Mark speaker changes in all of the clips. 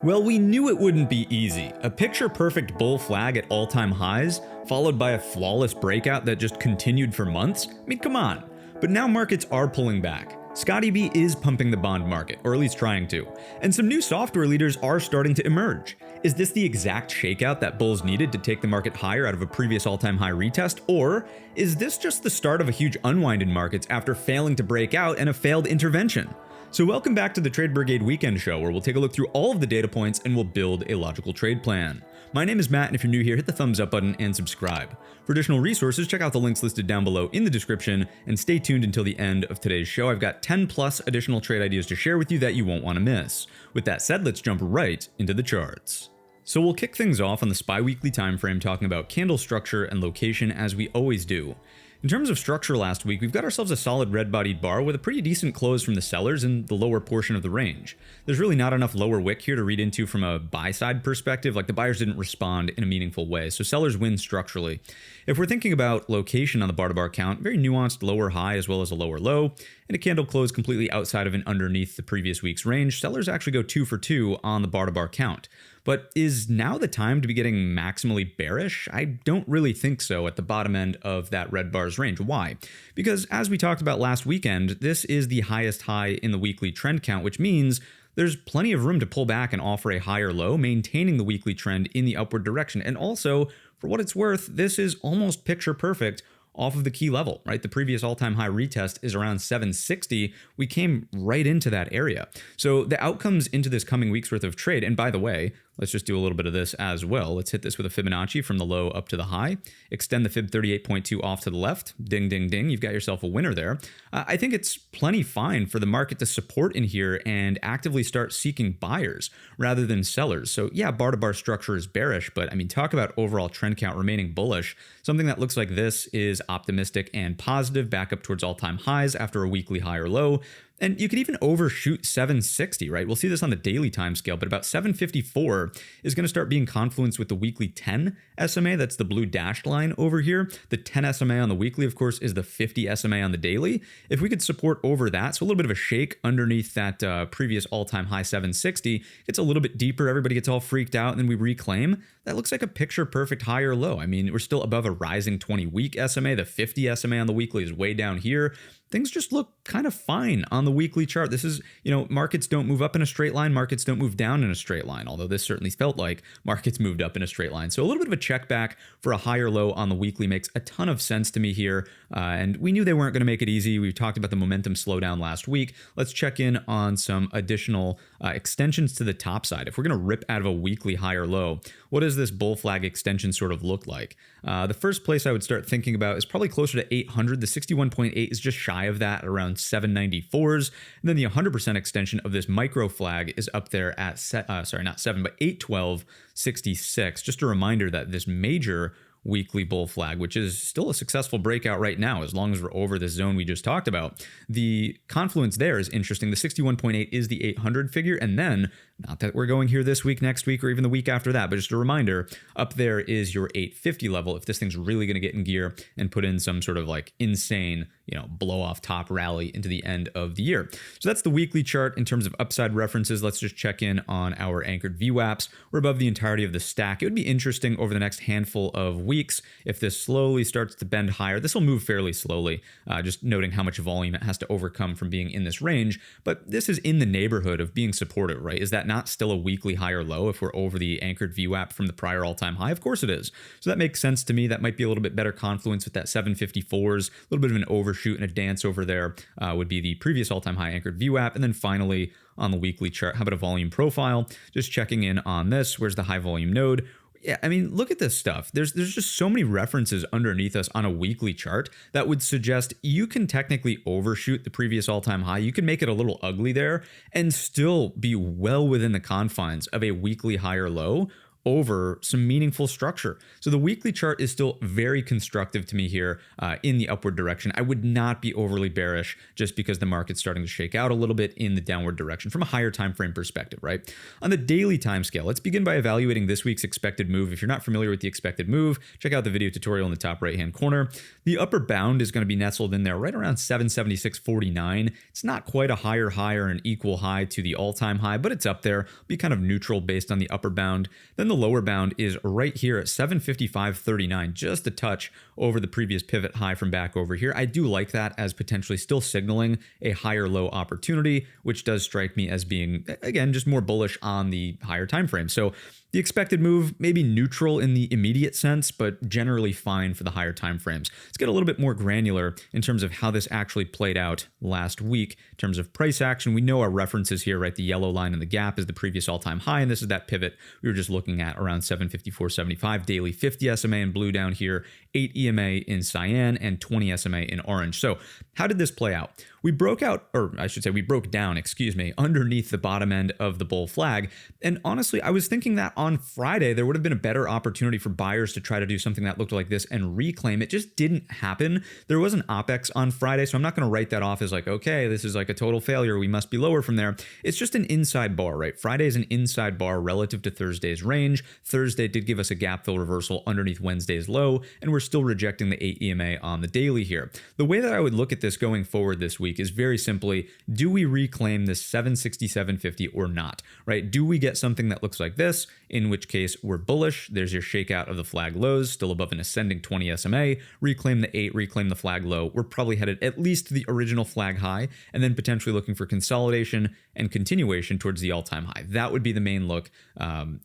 Speaker 1: Well, we knew it wouldn't be easy. A picture-perfect bull flag at all-time highs, followed by a flawless breakout that just continued for months? I mean, come on. But now markets are pulling back. Scotty B is pumping the bond market, or at least trying to, and some new software leaders are starting to emerge. Is this the exact shakeout that bulls needed to take the market higher out of a previous all-time high retest, or is this just the start of a huge unwind in markets after failing to break out and a failed intervention? So welcome back to the Trade Brigade Weekend Show, where we'll take a look through all of the data points and we'll build a logical trade plan. My name is Matt, and if you're new here, hit the thumbs up button and subscribe. For additional resources, check out the links listed down below in the description, and stay tuned until the end of today's show. I've got 10 plus additional trade ideas to share with you that you won't want to miss. With that said, let's jump right into the charts. So we'll kick things off on the SPY weekly time frame, talking about candle structure and location as we always do. In terms of structure last week, we've got ourselves a solid red-bodied bar with a pretty decent close from the sellers in the lower portion of the range. There's really not enough lower wick here to read into from a buy-side perspective, like the buyers didn't respond in a meaningful way, so sellers win structurally. If we're thinking about location on the bar-to-bar count, very nuanced lower high as well as a lower low, and a candle close completely outside of and underneath the previous week's range, sellers actually go 2 for 2 on the bar-to-bar count. But is now the time to be getting maximally bearish? I don't really think so at the bottom end of that red bar's range. Why? Because as we talked about last weekend, this is the highest high in the weekly trend count, which means there's plenty of room to pull back and offer a higher low, maintaining the weekly trend in the upward direction. And also, for what it's worth, this is almost picture perfect off of the key level, right? The previous all-time high retest is around 760. We came right into that area. So the outcomes into this coming week's worth of trade, and by the way, let's just do a little bit of this as well. Let's hit this with a Fibonacci from the low up to the high. Extend the Fib 38.2 off to the left. Ding, ding, ding. You've got yourself a winner there. I think it's plenty fine for the market to support in here and actively start seeking buyers rather than sellers. So yeah, bar-to-bar structure is bearish, but I mean, talk about overall trend count remaining bullish. Something that looks like this is optimistic and positive, back up towards all-time highs after a weekly high or low. And you could even overshoot 760, right? We'll see this on the daily time scale, but about 754 is going to start being confluenced with the weekly 10 SMA. That's the blue dashed line over here. The 10 SMA on the weekly, of course, is the 50 SMA on the daily. If we could support over that, so a little bit of a shake underneath that previous all-time high 760, gets a little bit deeper, everybody gets all freaked out, and then we reclaim. That looks like a picture-perfect high or low. I mean, we're still above a rising 20-week SMA. The 50 SMA on the weekly is way down here. Things just look kind of fine on the weekly chart. This is, markets don't move up in a straight line. Markets don't move down in a straight line, although this certainly felt like markets moved up in a straight line. So a little bit of a check back for a higher low on the weekly makes a ton of sense to me here. And we knew they weren't going to make it easy. We talked about the momentum slowdown last week. Let's check in on some additional extensions to the top side. If we're going to rip out of a weekly higher low, what does this bull flag extension sort of look like? The first place I would start thinking about is probably closer to 800. The 61.8 is just shy of that, around 794s. And then the 100% extension of this micro flag is up there at, not 7, but 812.66. Just a reminder that this major weekly bull flag, which is still a successful breakout right now, as long as we're over this zone we just talked about. The confluence there is interesting. The 61.8 is the 800 figure. And then, not that we're going here this week, next week, or even the week after that, but just a reminder, up there is your 850 level if this thing's really going to get in gear and put in some sort of like insane, blow off top rally into the end of the year. So that's the weekly chart. In terms of upside references, let's just check in on our anchored VWAPs. We're above the entirety of the stack. It would be interesting over the next handful of weeks if this slowly starts to bend higher. This will move fairly slowly, just noting how much volume it has to overcome from being in this range. But this is in the neighborhood of being supportive, right? Is that not still a weekly high or low if we're over the anchored VWAP from the prior all-time high? Of course it is. So that makes sense to me. That might be a little bit better confluence with that 754s, a little bit of an overshoot and a dance over there would be the previous all-time high anchored VWAP. And then finally on the weekly chart, how about a volume profile? Just checking in on this. Where's the high volume node? Yeah, I mean, look at this stuff. There's just so many references underneath us on a weekly chart that would suggest you can technically overshoot the previous all-time high. You can make it a little ugly there and still be well within the confines of a weekly higher low over some meaningful structure. So the weekly chart is still very constructive to me here in the upward direction. I would not be overly bearish just because the market's starting to shake out a little bit in the downward direction from a higher time frame perspective, right? On the daily time scale, let's begin by evaluating this week's expected move. If you're not familiar with the expected move, check out the video tutorial in the top right-hand corner. The upper bound is going to be nestled in there right around 776.49. It's not quite a higher high or an equal high to the all-time high, but it's up there. Be kind of neutral based on the upper bound. Then the lower bound is right here at 755.39, just a touch over the previous pivot high from back over here. I do like that as potentially still signaling a higher low opportunity, which does strike me as being, again, just more bullish on the higher time frame. So the expected move may be neutral in the immediate sense, but generally fine for the higher time frames. Let's get a little bit more granular in terms of how this actually played out last week in terms of price action. We know our references here, right? The yellow line in the gap is the previous all-time high, and this is that pivot we were just looking at around 754.75. Daily 50 SMA in blue down here, 8 EMA in cyan, and 20 SMA in orange. So how did this play out? We broke out, or I should say we broke down, underneath the bottom end of the bull flag. And honestly, I was thinking that on Friday, there would have been a better opportunity for buyers to try to do something that looked like this and reclaim. It just didn't happen. There was an OPEX on Friday, so I'm not going to write that off as like, okay, this is like a total failure. We must be lower from there. It's just an inside bar, right? Friday is an inside bar relative to Thursday's range. Thursday did give us a gap fill reversal underneath Wednesday's low, and we're still rejecting the 8 EMA on the daily here. The way that I would look at this going forward this week is very simply, do we reclaim this 767.50 or not, right? Do we get something that looks like this, in which case we're bullish. There's your shakeout of the flag lows, still above an ascending 20 SMA, reclaim the 8, reclaim the flag low. We're probably headed at least to the original flag high, and then potentially looking for consolidation and continuation towards the all-time high. That would be the main look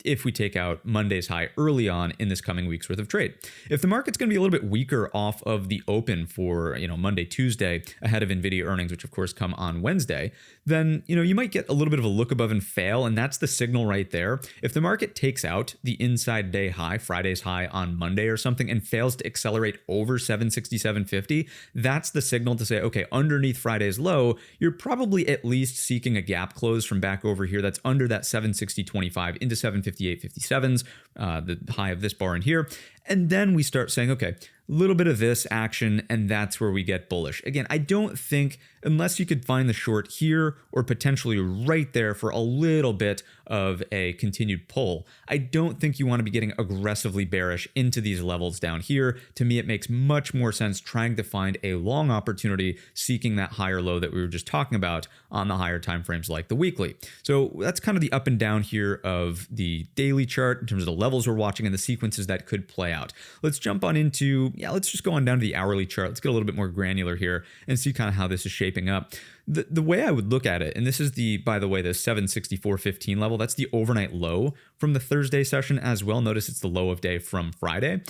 Speaker 1: if we take out Monday's high early on in this coming week's worth of trade. If the market's going to be a little bit weaker off of the open for Monday, Tuesday, ahead of NVIDIA earnings, which of course come on Wednesday, then you might get a little bit of a look above and fail, and that's the signal right there. If the market takes out the inside day high, Friday's high on Monday or something, and fails to accelerate over 767.50, that's the signal to say, okay, underneath Friday's low, you're probably at least seeking a gap close from back over here that's under that 760.25 into 758.57s, the high of this bar in here. And then we start saying, okay, a little bit of this action, and that's where we get bullish. Again, I don't think, unless you could find the short here or potentially right there for a little bit of a continued pull, I don't think you want to be getting aggressively bearish into these levels down here. To me, it makes much more sense trying to find a long opportunity, seeking that higher low that we were just talking about on the higher time frames like the weekly. So that's kind of the up and down here of the daily chart in terms of the levels we're watching and the sequences that could play out. Let's jump on into, let's just go on down to the hourly chart. Let's get a little bit more granular here and see kind of how this is shaping up. The way I would look at it, and this is by the way, the 764.15 level, that's the overnight low from the Thursday session as well. Notice it's the low of day from Friday.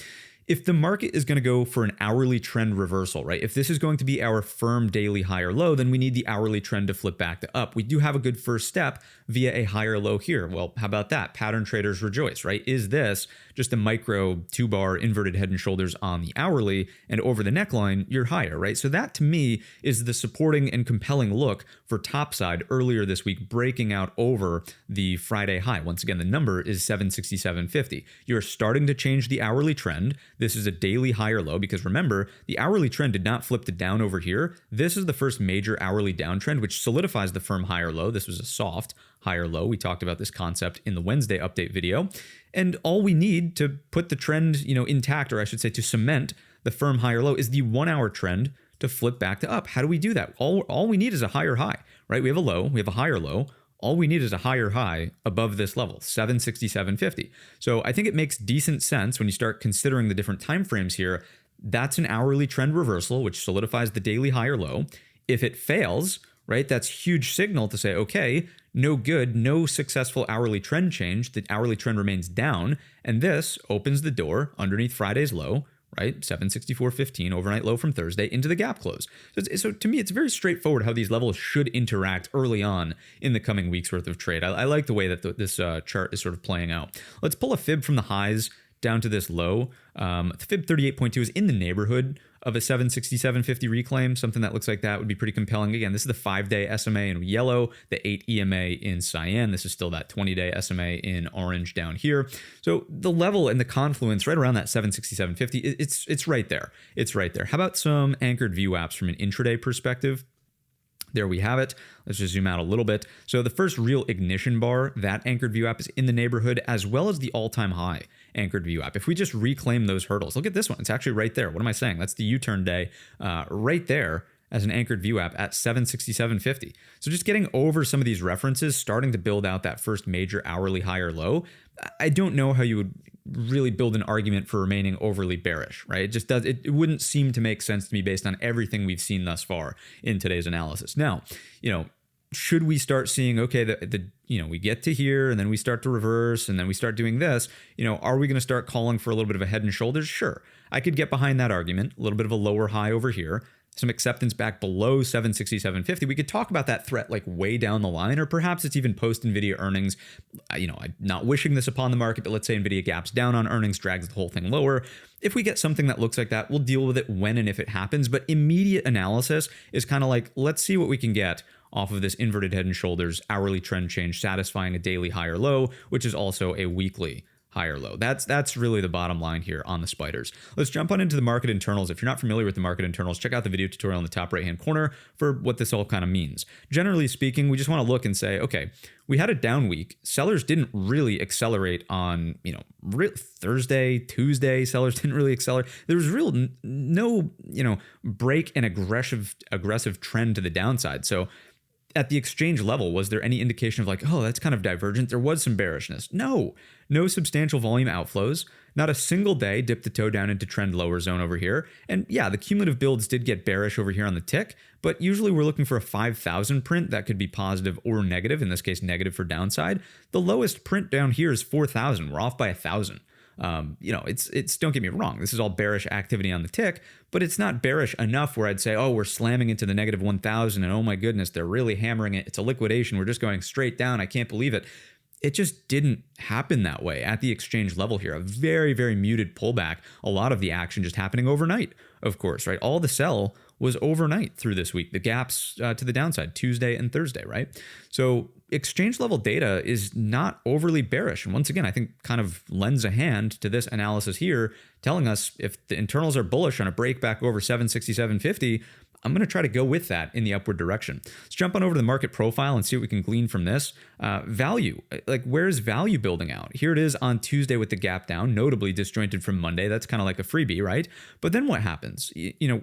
Speaker 1: If the market is going to go for an hourly trend reversal, right? If this is going to be our firm daily higher low, then we need the hourly trend to flip back to up. We do have a good first step via a higher low here. Well, how about that? Pattern traders rejoice, right? Is this just a micro 2-bar inverted head and shoulders on the hourly, and over the neckline, you're higher, right? So that to me is the supporting and compelling look for topside earlier this week, breaking out over the Friday high. Once again, the number is 767.50. You're starting to change the hourly trend. This is a daily higher low because remember, the hourly trend did not flip to down over here. This is the first major hourly downtrend, which solidifies the firm higher low. This was a soft higher low. We talked about this concept in the Wednesday update video. And all we need to put the trend, intact, or I should say to cement the firm higher low, is the 1-hour trend to flip back to up. How do we do that? All we need is a higher high, right? We have a low, we have a higher low. All we need is a higher high above this level, 767.50. So I think it makes decent sense when you start considering the different time frames here. That's an hourly trend reversal, which solidifies the daily higher low. If it fails, right, that's huge signal to say, okay, no good, no successful hourly trend change. The hourly trend remains down, and this opens the door underneath Friday's low, right? 764.15 overnight low from Thursday into the gap close. So to me, it's very straightforward how these levels should interact early on in the coming weeks worth of trade. I like the way that this chart is sort of playing out. Let's pull a fib from the highs down to this low. Fib 38.2 is in the neighborhood of a 767.50 reclaim. Something that looks like that would be pretty compelling. Again, this is the 5-day SMA in yellow, the 8 EMA in cyan. This is still that 20-day SMA in orange down here. So the level and the confluence right around that 767.50, it's right there. It's right there. How about some anchored VWAPs from an intraday perspective? There we have it. Let's just zoom out a little bit. So the first real ignition bar, that anchored VWAP is in the neighborhood, as well as the all-time high anchored VWAP. If we just reclaim those hurdles, look at this one. It's actually right there. What am I saying? That's the U-turn day right there as an anchored VWAP at 767.50. So just getting over some of these references, starting to build out that first major hourly high or low. I don't know how you would really build an argument for remaining overly bearish, right? It wouldn't seem to make sense to me based on everything we've seen thus far in today's analysis. Now, should we start seeing, okay, we get to here and then we start to reverse and then we start doing this, are we going to start calling for a little bit of a head and shoulders? Sure. I could get behind that argument, a little bit of a lower high over here, some acceptance back below 767.50. We could talk about that threat like way down the line, or perhaps it's even post NVIDIA earnings. I'm not wishing this upon the market, but let's say NVIDIA gaps down on earnings, drags the whole thing lower. If we get something that looks like that, we'll deal with it when and if it happens. But immediate analysis is kind of like, let's see what we can get off of this inverted head and shoulders hourly trend change, satisfying a daily higher low, which is also a weekly higher low. That's really the bottom line here on the spiders. Let's jump on into the market internals. If you're not familiar with the market internals, check out the video tutorial in the top right hand corner for what this all kind of means. Generally speaking, we just want to look and say, okay, we had a down week. Sellers didn't really accelerate on, Thursday, Tuesday, sellers didn't really accelerate. There was no, break and aggressive trend to the downside. So at the exchange level, was there any indication of like, oh, that's kind of divergent? There was some bearishness. No substantial volume outflows. Not a single day dipped the toe down into trend lower zone over here. And yeah, the cumulative builds did get bearish over here on the tick, but usually we're looking for a 5,000 print that could be positive or negative. In this case, negative for downside. The lowest print down here is 4,000. We're off by 1,000. It's don't get me wrong. This is all bearish activity on the tick, but it's not bearish enough where I'd say, oh, we're slamming into the negative 1,000 and oh my goodness, they're really hammering it. It's a liquidation. We're just going straight down. I can't believe it. It just didn't happen that way at the exchange level here. A very, very muted pullback. A lot of the action just happening overnight, of course, right? All the sell was overnight through this week. The gaps to the downside, Tuesday and Thursday, right? So exchange level data is not overly bearish. And once again, I think kind of lends a hand to this analysis here, telling us if the internals are bullish on a break back over 767.50, I'm going to try to go with that in the upward direction. Let's jump on over to the market profile and see what we can glean from this. Value, like where's value building out? Here it is on Tuesday with the gap down, notably disjointed from Monday. That's kind of like a freebie, right? But then what happens?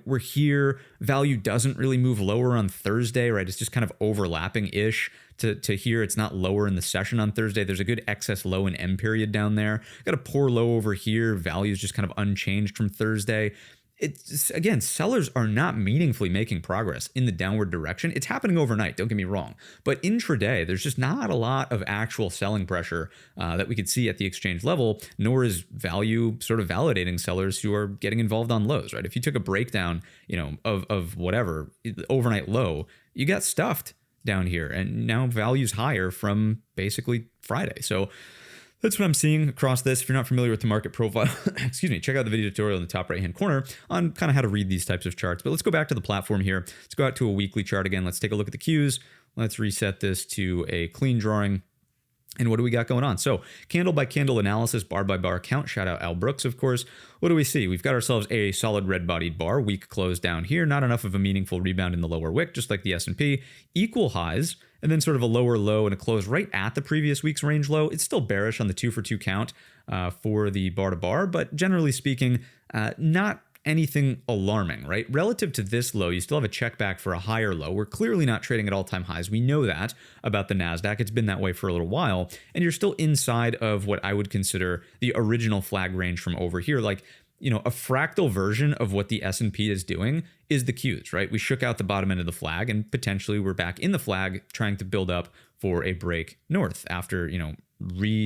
Speaker 1: We're here. Value doesn't really move lower on Thursday, right? It's just kind of overlapping-ish to here. It's not lower in the session on Thursday. There's a good excess low and M period down there. Got a poor low over here. Value is just kind of unchanged from Thursday. It's again, sellers are not meaningfully making progress in the downward direction. It's happening overnight, don't get me wrong. But intraday, there's just not a lot of actual selling pressure that we could see at the exchange level, nor is value sort of validating sellers who are getting involved on lows, right? If you took a breakdown, of whatever, overnight low, you got stuffed down here. And now value's higher from basically Friday. So that's what I'm seeing across this. If you're not familiar with the market profile, check out the video tutorial in the top right-hand corner on kind of how to read these types of charts. But let's go back to the platform here. Let's go out to a weekly chart again. Let's take a look at the Qs. Let's reset this to a clean drawing. And what do we got going on? So candle by candle analysis, bar by bar count. Shout out Al Brooks, of course. What do we see? We've got ourselves a solid red-bodied bar. Weak close down here. Not enough of a meaningful rebound in the lower wick, just like the S&P. Equal highs, and then sort of a lower low and a close right at the previous week's range low. It's still bearish on the 2-for-2 count for the bar to bar, but generally speaking, not anything alarming, right? Relative to this low, you still have a check back for a higher low. We're clearly not trading at all-time highs. We know that about the NASDAQ. It's been that way for a little while, and you're still inside of what I would consider the original flag range from over here. Like, a fractal version of what the S&P is doing is the Qs, right? We shook out the bottom end of the flag, and potentially we're back in the flag trying to build up for a break north after,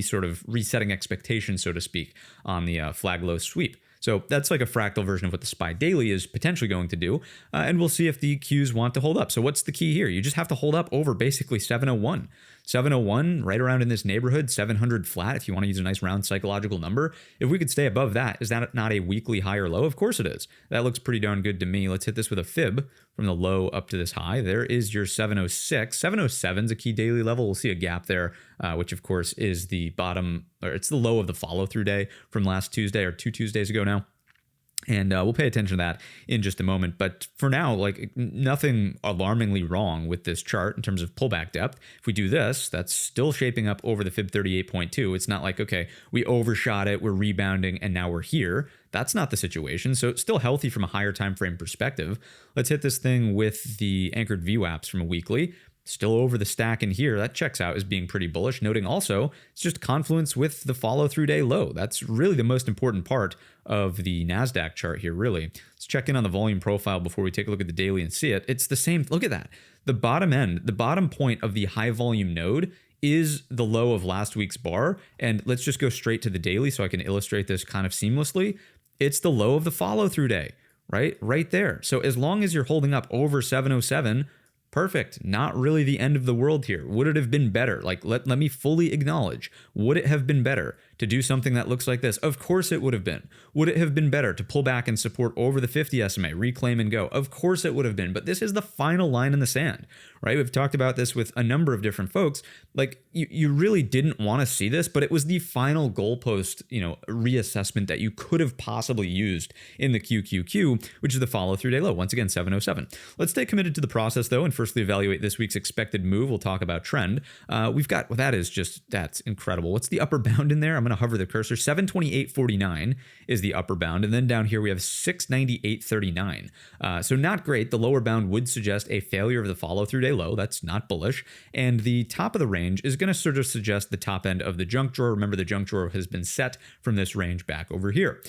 Speaker 1: sort of resetting expectations, so to speak, on the flag low sweep. So that's like a fractal version of what the SPY Daily is potentially going to do. And we'll see if the Qs want to hold up. So what's the key here? You just have to hold up over basically 701. 701 right around in this neighborhood, 700 flat if you want to use a nice round psychological number. If we could stay above that, is that not a weekly high or low? Of course it is. That looks pretty darn good to me. Let's hit this with a fib from the low up to this high. There is your 706. 707 is a key daily level. We'll see a gap there, which of course is the bottom, or it's the low of the follow through day from last Tuesday or 2 Tuesdays ago now. And we'll pay attention to that in just a moment. But for now, like nothing alarmingly wrong with this chart in terms of pullback depth. If we do this, that's still shaping up over the fib 38.2. It's not like, okay, we overshot it, we're rebounding, and now we're here. That's not the situation. So it's still healthy from a higher time frame perspective. Let's hit this thing with the anchored VWAPs from a weekly. Still over the stack in here. That checks out as being pretty bullish. Noting also, it's just confluence with the follow through day low. That's really the most important part of the NASDAQ chart here, really. Let's check in on the volume profile before we take a look at the daily and see it. It's the same. Look at that. The bottom end, the bottom point of the high volume node is the low of last week's bar. And let's just go straight to the daily so I can illustrate this kind of seamlessly. It's the low of the follow through day, right? Right there. So as long as you're holding up over 707, perfect. Not really the end of the world here. Would it have been better? Like, let me fully acknowledge, would it have been better to do something that looks like this? Of course it would have been. Would it have been better to pull back and support over the 50 SMA, reclaim and go? Of course it would have been. But this is the final line in the sand, right? We've talked about this with a number of different folks. Like, you really didn't want to see this, but it was the final goalpost, reassessment that you could have possibly used in the QQQ, which is the follow through day low. Once again, 707. Let's stay committed to the process though, and firstly evaluate this week's expected move. We'll talk about trend. We've got, well, that's incredible. What's the upper bound in there? I'm going to hover the cursor. 728.49 is the upper bound. And then down here we have 698.39. So not great. The lower bound would suggest a failure of the follow through day low. That's not bullish. And the top of the range is going to sort of suggest the top end of the junk drawer. Remember, the junk drawer has been set from this range back over here.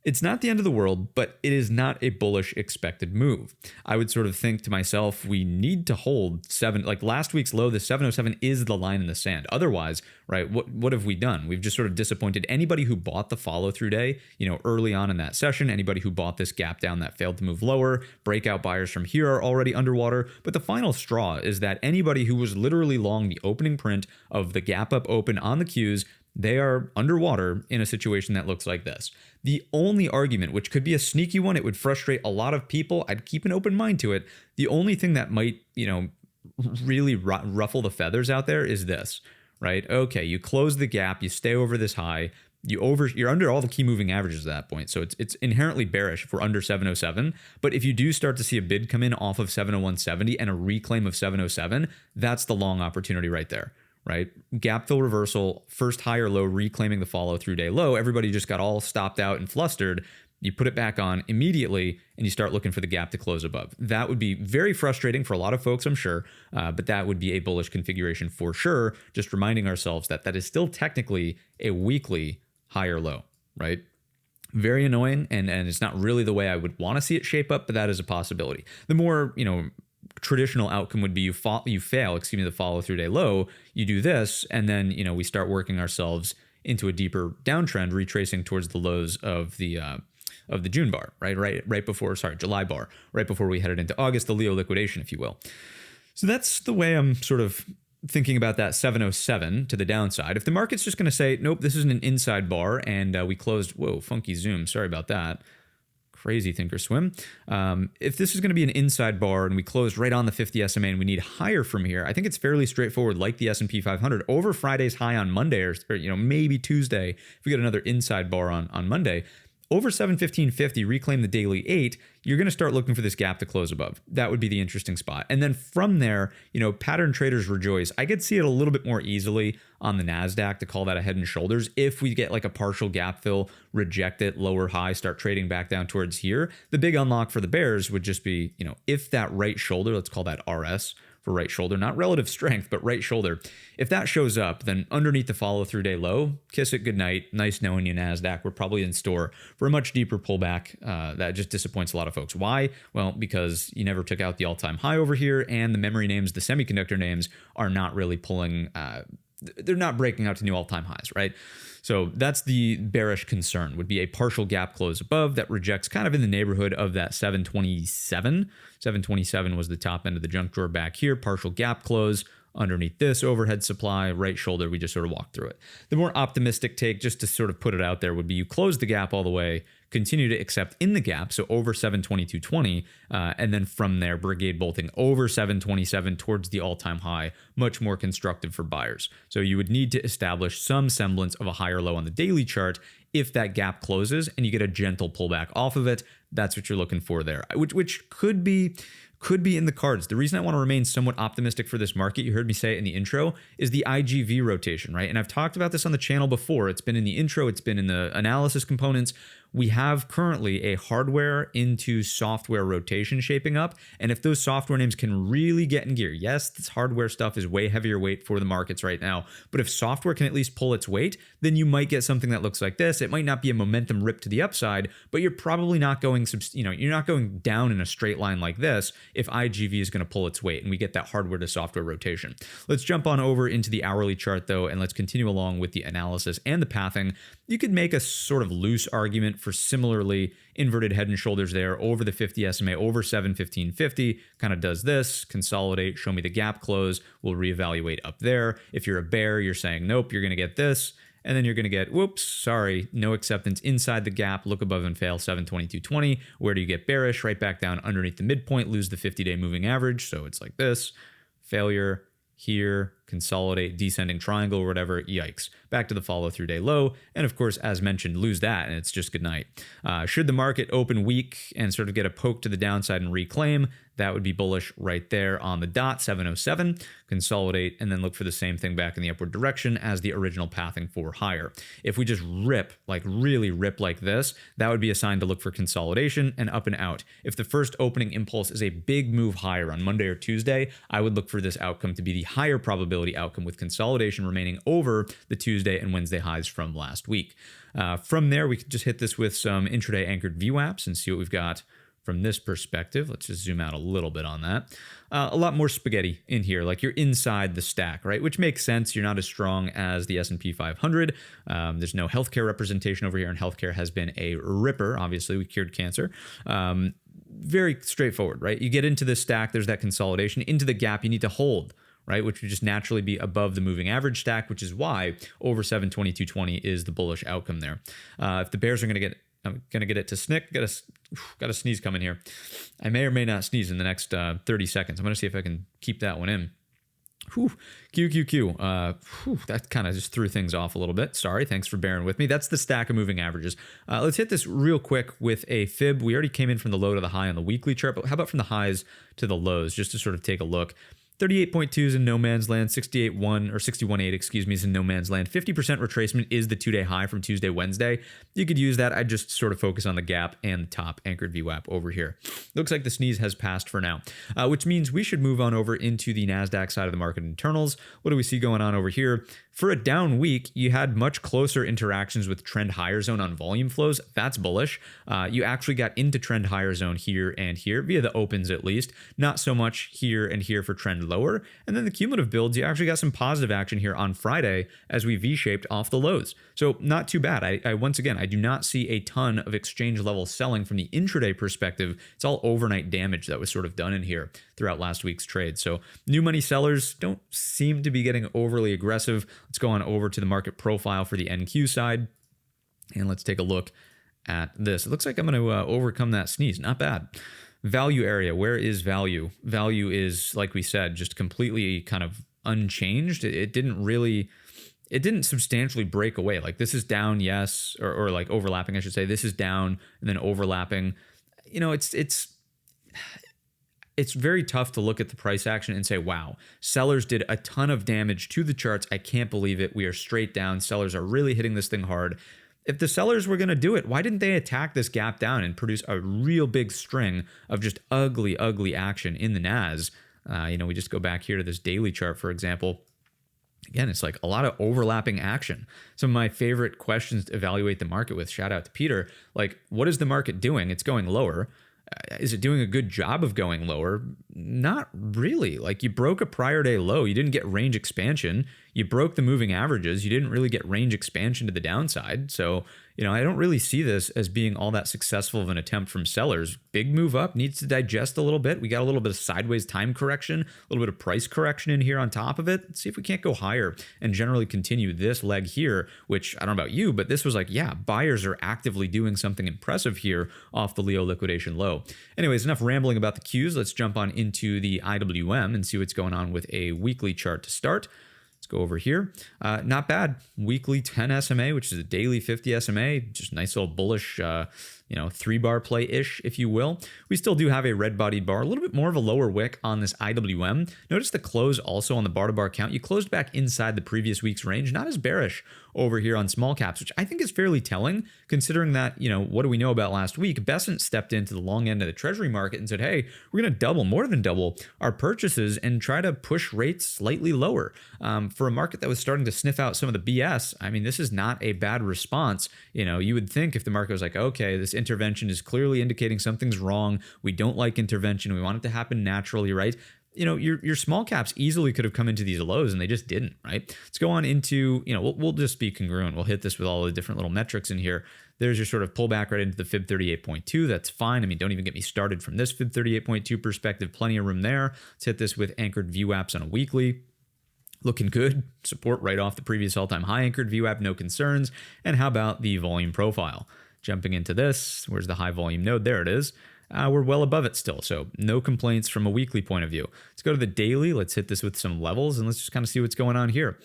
Speaker 1: It's not the end of the world, but it is not a bullish expected move. I would sort of think to myself, we need to hold like last week's low, the 707 is the line in the sand. Otherwise, right, what have we done? We've just sort of disappointed anybody who bought the follow through day, early on in that session, anybody who bought this gap down that failed to move lower. Breakout buyers from here are already underwater. But the final straw is that anybody who was literally long the opening print of the gap up open on the Qs, they are underwater in a situation that looks like this. The only argument, which could be a sneaky one, it would frustrate a lot of people. I'd keep an open mind to it. The only thing that might, really ruffle the feathers out there is this, right? Okay, you close the gap, you stay over this high, you're under all the key moving averages at that point. So it's inherently bearish if we're under 707. But if you do start to see a bid come in off of 701.70 and a reclaim of 707, that's the long opportunity right there. Right? Gap fill reversal, first high or low, reclaiming the follow through day low. Everybody just got all stopped out and flustered. You put it back on immediately and you start looking for the gap to close above. That would be very frustrating for a lot of folks, I'm sure, but that would be a bullish configuration for sure. Just reminding ourselves that that is still technically a weekly high or low, right? Very annoying, and it's not really the way I would want to see it shape up, but that is a possibility. The more, traditional outcome would be you fail, the follow through day low, you do this, and then, we start working ourselves into a deeper downtrend, retracing towards the lows of the June bar, right before, July bar, right before we headed into August, the Leo liquidation, if you will. So that's the way I'm sort of thinking about that 707 to the downside. If the market's just going to say, nope, this isn't an inside bar, and we closed, whoa, funky zoom, sorry about that. Crazy thinkorswim. If this is going to be an inside bar and we closed right on the 50 SMA and we need higher from here, I think it's fairly straightforward, like the S&P 500 over Friday's high on Monday or maybe Tuesday. If we get another inside bar on Monday, over 715.50, reclaim the daily 8, you're going to start looking for this gap to close above. That would be the interesting spot. And then from there, pattern traders rejoice. I could see it a little bit more easily on the NASDAQ to call that a head and shoulders. If we get like a partial gap fill, reject it, lower high, start trading back down towards here, the big unlock for the bears would just be, if that right shoulder, let's call that RS, for right shoulder, not relative strength, but right shoulder. If that shows up, then underneath the follow through day low, kiss it goodnight. Nice knowing you, NASDAQ. We're probably in store for a much deeper pullback. That just disappoints a lot of folks. Why? Well, because you never took out the all-time high over here, and the memory names, the semiconductor names, are not really pulling, they're not breaking out to new all-time highs, right? So that's the bearish concern, would be a partial gap close above that rejects kind of in the neighborhood of that 727. 727 was the top end of the junk drawer back here. Partial gap close underneath this overhead supply, right shoulder, we just sort of walked through it. The more optimistic take, just to sort of put it out there, would be you close the gap all the way, continue to accept in the gap, so over 722.20, and then from there, Brigade bolting over 727 towards the all-time high, much more constructive for buyers. So you would need to establish some semblance of a higher low on the daily chart. If that gap closes and you get a gentle pullback off of it, that's what you're looking for there, which could be in the cards. The reason I want to remain somewhat optimistic for this market, you heard me say it in the intro, is the IGV rotation, right? And I've talked about this on the channel before. It's been in the intro, it's been in the analysis components. We have currently a hardware into software rotation shaping up. And if those software names can really get in gear, yes, this hardware stuff is way heavier weight for the markets right now. But if software can at least pull its weight, then you might get something that looks like this. It might not be a momentum rip to the upside, but you're probably not going, you're not going down in a straight line like this if IGV is going to pull its weight and we get that hardware to software rotation. Let's jump on over into the hourly chart though, and let's continue along with the analysis and the pathing. You could make a sort of loose argument for similarly inverted head and shoulders there over the 50 SMA, over 715.50, kind of does this, consolidate, show me the gap close, we'll reevaluate up there. If you're a bear, you're saying, nope, you're going to get this. And then you're going to get, whoops, sorry, no acceptance inside the gap, look above and fail, 722.20. Where do you get bearish? Right back down underneath the midpoint, lose the 50-day moving average. So it's like this, failure here, consolidate, descending triangle or whatever, yikes. Back to the follow through day low. And of course, as mentioned, lose that and it's just good night. Should the market open weak and sort of get a poke to the downside and reclaim, that would be bullish right there on the dot, 707, consolidate, and then look for the same thing back in the upward direction as the original pathing for higher. If we just rip, like really rip like this, that would be a sign to look for consolidation and up and out. If the first opening impulse is a big move higher on Monday or Tuesday, I would look for this outcome to be the higher probability outcome with consolidation remaining over the Tuesday and Wednesday highs from last week. From there, we could just hit this with some intraday anchored VWAPs and see what we've got from this perspective. Let's just zoom out a little bit on that. A lot more spaghetti in here, like you're inside the stack, right? Which makes sense. You're not as strong as the S&P 500. There's no healthcare representation over here, and healthcare has been a ripper. Obviously, we cured cancer. Very straightforward, right? You get into this stack, there's that consolidation. Into the gap, you need to hold, right? Which would just naturally be above the moving average stack, which is why over 722.20 is the bullish outcome there. If the bears are I'm going to get it to snick. Got a sneeze coming here. I may or may not sneeze in the next 30 seconds. I'm going to see if I can keep that one in. Whew. QQQ. That kind of just threw things off a little bit. Sorry. Thanks for bearing with me. That's the stack of moving averages. Let's hit this real quick with a fib. We already came in from the low to the high on the weekly chart, but how about from the highs to the lows, just to sort of take a look. 38.2 is in no man's land, 68.1 or 61.8, excuse me, is in no man's land. 50% retracement is the 2-day high from Tuesday, Wednesday. You could use that. I just sort of focus on the gap and the top anchored VWAP over here. Looks like the sneeze has passed for now, which means we should move on over into the NASDAQ side of the market internals. What do we see going on over here? For a down week, you had much closer interactions with trend higher zone on volume flows. That's bullish. You actually got into trend higher zone here and here, via the opens at least. Not so much here and here for trend lower. And then the cumulative builds, you actually got some positive action here on Friday as we V-shaped off the lows. So not too bad. I once again, I do not see a ton of exchange level selling from the intraday perspective. It's all overnight damage that was sort of done in here throughout last week's trade. So new money sellers don't seem to be getting overly aggressive. Let's go on over to the market profile for the NQ side, and let's take a look at this. It looks like I'm going to overcome that sneeze. Not bad. Value area. Where is value? Value is, like we said, just completely kind of unchanged. It didn't substantially break away. Like this is down, yes, or like overlapping, I should say. This is down and then overlapping. You know, it's very tough to look at the price action and say, wow, sellers did a ton of damage to the charts. I can't believe it. We are straight down. Sellers are really hitting this thing hard. If the sellers were going to do it, why didn't they attack this gap down and produce a real big string of just ugly, ugly action in the NAS? We just go back here to this daily chart, for example. Again, it's like a lot of overlapping action. Some of my favorite questions to evaluate the market with, shout out to Peter, like, what is the market doing? It's going lower. Is it doing a good job of going lower? Not really. Like you broke a prior day low. You didn't get range expansion. You broke the moving averages. You didn't really get range expansion to the downside. So, I don't really see this as being all that successful of an attempt from sellers. Big move up, needs to digest a little bit. We got a little bit of sideways time correction, a little bit of price correction in here on top of it. Let's see if we can't go higher and generally continue this leg here, which I don't know about you, but this was like, yeah, buyers are actively doing something impressive here off the Leo liquidation low. Anyways, enough rambling about the Qs. Let's jump on into the IWM and see what's going on with a weekly chart to start. Let's go over here. Not bad. Weekly 10 SMA, which is a daily 50 SMA. Just nice little bullish, 3-bar play-ish, if you will. We still do have a red-bodied bar, a little bit more of a lower wick on this IWM. Notice the close also on the bar-to-bar count. You closed back inside the previous week's range, not as bearish over here on small caps, which I think is fairly telling, considering that, what do we know about last week? Bessent stepped into the long end of the treasury market and said, hey, we're going to double, more than double our purchases and try to push rates slightly lower. For a market that was starting to sniff out some of the BS, I mean, this is not a bad response. You would think if the market was like, okay, this intervention is clearly indicating something's wrong. We don't like intervention. We want it to happen naturally, right? Your small caps easily could have come into these lows and they just didn't, right? Let's go on into, we'll just be congruent. We'll hit this with all the different little metrics in here. There's your sort of pullback right into the Fib 38.2. That's fine. I mean, don't even get me started from this Fib 38.2 perspective. Plenty of room there. Let's hit this with anchored VWAPs on a weekly. Looking good. Support right off the previous all-time high anchored VWAP, no concerns. And how about the volume profile? Jumping into this, where's the high volume node? There it is. We're well above it still, so no complaints from a weekly point of view. Let's go to the daily. Let's hit this with some levels, and let's just kind of see what's going on here.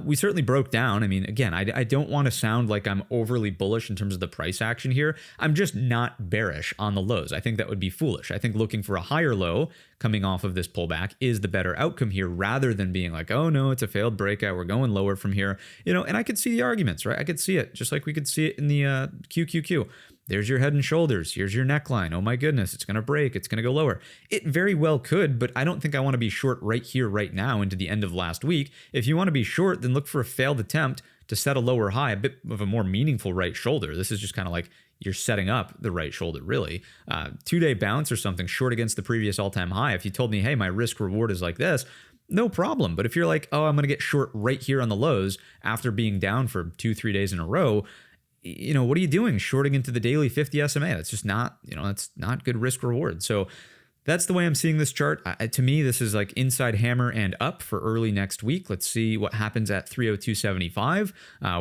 Speaker 1: We certainly broke down. I mean, again, I don't want to sound like I'm overly bullish in terms of the price action here. I'm just not bearish on the lows. I think that would be foolish. I think looking for a higher low coming off of this pullback is the better outcome here, rather than being like, oh no, it's a failed breakout, we're going lower from here. And I could see the arguments, right? I could see it, just like we could see it in the QQQ. There's your head and shoulders. Here's your neckline. Oh my goodness, it's going to break. It's going to go lower. It very well could, but I don't think I want to be short right here, right now into the end of last week. If you want to be short, then look for a failed attempt to set a lower high, a bit of a more meaningful right shoulder. This is just kind of like you're setting up the right shoulder, really. 2-day bounce or something short against the previous all-time high. If you told me, hey, my risk reward is like this, no problem. But if you're like, oh, I'm going to get short right here on the lows after being down for 2-3 days in a row, what are you doing shorting into the daily 50 SMA? That's just not, that's not good risk reward. So that's the way I'm seeing this chart. To me, this is like inside hammer and up for early next week. Let's see what happens at 302.75.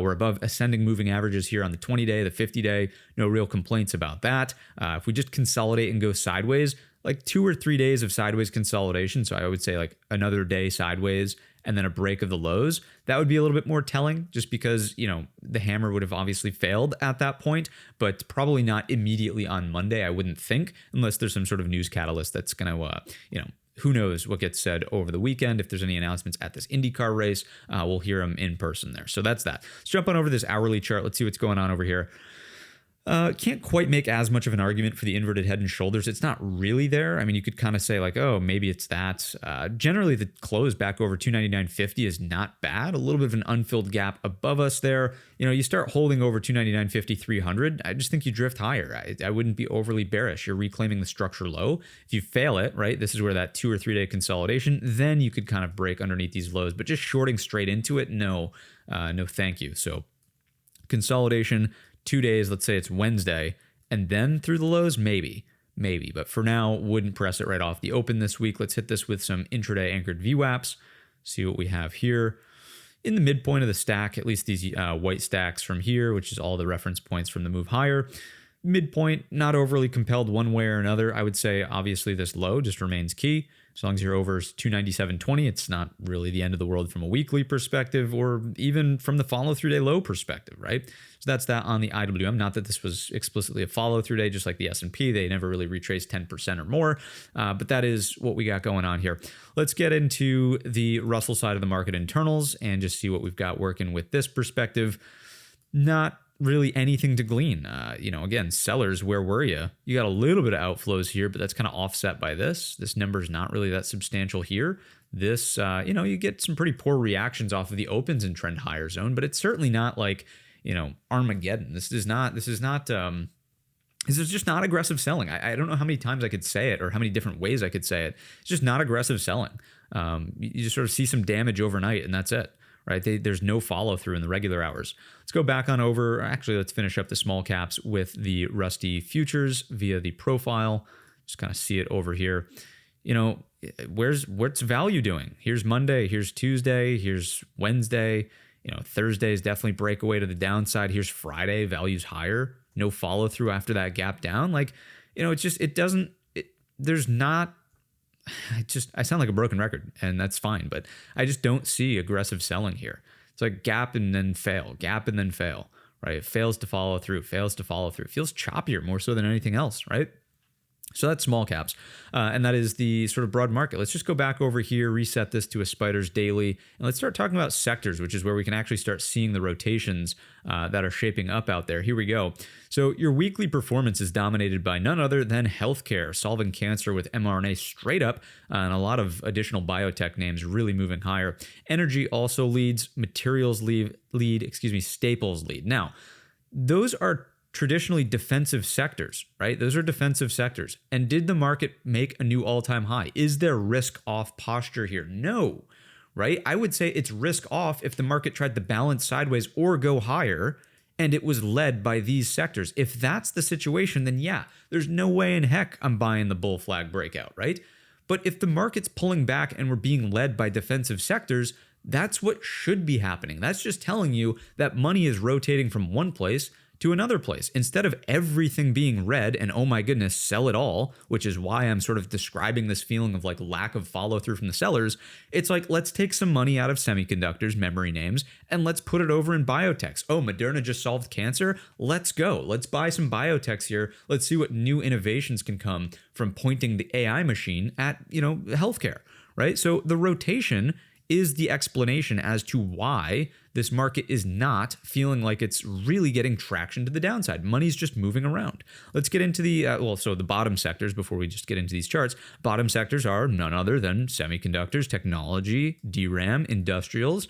Speaker 1: We're above ascending moving averages here on the 20-day, the 50-day. No real complaints about that. If we just consolidate and go sideways, like 2 or 3 days of sideways consolidation. So I would say like another day sideways and then a break of the lows, that would be a little bit more telling, just because, the hammer would have obviously failed at that point, but probably not immediately on Monday, I wouldn't think, unless there's some sort of news catalyst that's going to, who knows what gets said over the weekend. If there's any announcements at this IndyCar race, we'll hear them in person there. So that's that. Let's jump on over this hourly chart. Let's see what's going on over here. Can't quite make as much of an argument for the inverted head and shoulders. It's not really there. I mean, you could kind of say like, oh, maybe it's that. Generally, the close back over 299.50 is not bad. A little bit of an unfilled gap above us there. You start holding over 299.50, 300. I just think you drift higher. I wouldn't be overly bearish. You're reclaiming the structure low. If you fail it, right, this is where that 2 or 3 day consolidation, then you could kind of break underneath these lows. But just shorting straight into it, no, thank you. So consolidation, 2 days, let's say it's Wednesday, and then through the lows, maybe. But for now, wouldn't press it right off the open this week. Let's hit this with some intraday anchored VWAPs, see what we have here. In the midpoint of the stack, at least these white stacks from here, which is all the reference points from the move higher. Midpoint, not overly compelled one way or another. I would say, obviously, this low just remains key. As long as you're over 297.20, it's not really the end of the world from a weekly perspective or even from the follow-through day low perspective, right? So that's that on the IWM. Not that this was explicitly a follow-through day, just like the S&P. They never really retraced 10% or more, but that is what we got going on here. Let's get into the Russell side of the market internals and just see what we've got working with this perspective. Not really anything to glean. Again, sellers, where were you? You got a little bit of outflows here, but that's kind of offset by this. This number is not really that substantial here. This, you get some pretty poor reactions off of the opens in trend higher zone, but it's certainly not like, Armageddon. This is just not aggressive selling. I don't know how many times I could say it or how many different ways I could say it. It's just not aggressive selling. You just sort of see some damage overnight and that's it. right? There's no follow through in the regular hours. Let's go back on over. Actually, let's finish up the small caps with the Rusty futures via the profile. Just kind of see it over here. You know, what's value doing? Here's Monday, here's Tuesday, here's Wednesday. You know, Thursday is definitely breakaway to the downside. Here's Friday, value's higher. No follow through after that gap down. Like, you know, I sound like a broken record, and that's fine, but I just don't see aggressive selling here. It's like gap and then fail, gap and then fail, right? It fails to follow through, fails to follow through. It feels choppier more so than anything else, right? So that's small caps, and that is the sort of broad market. Let's just go back over here, reset this to a Spiders daily, and let's start talking about sectors, which is where we can actually start seeing the rotations that are shaping up out there. Here we go. So your weekly performance is dominated by none other than healthcare, solving cancer with mRNA straight up, and a lot of additional biotech names really moving higher. Energy also leads, materials lead, staples lead. Now, those are traditionally defensive sectors, right? Those are defensive sectors. And did the market make a new all-time high? Is there risk off posture here? No, right? I would say it's risk off if the market tried to balance sideways or go higher and it was led by these sectors. If that's the situation, then yeah, there's no way in heck I'm buying the bull flag breakout, right? But if the market's pulling back and we're being led by defensive sectors, that's what should be happening. That's just telling you that money is rotating from one place to another place. Instead of everything being red and oh my goodness, sell it all, which is why I'm sort of describing this feeling of like lack of follow through from the sellers. It's like, let's take some money out of semiconductors, memory names, and let's put it over in biotechs. Oh, Moderna just solved cancer. Let's go. Let's buy some biotechs here. Let's see what new innovations can come from pointing the AI machine at, healthcare, right? So the rotation is the explanation as to why this market is not feeling like it's really getting traction to the downside. Money's just moving around. Let's get into the, the bottom sectors before we just get into these charts. Bottom sectors are none other than semiconductors, technology, DRAM, industrials.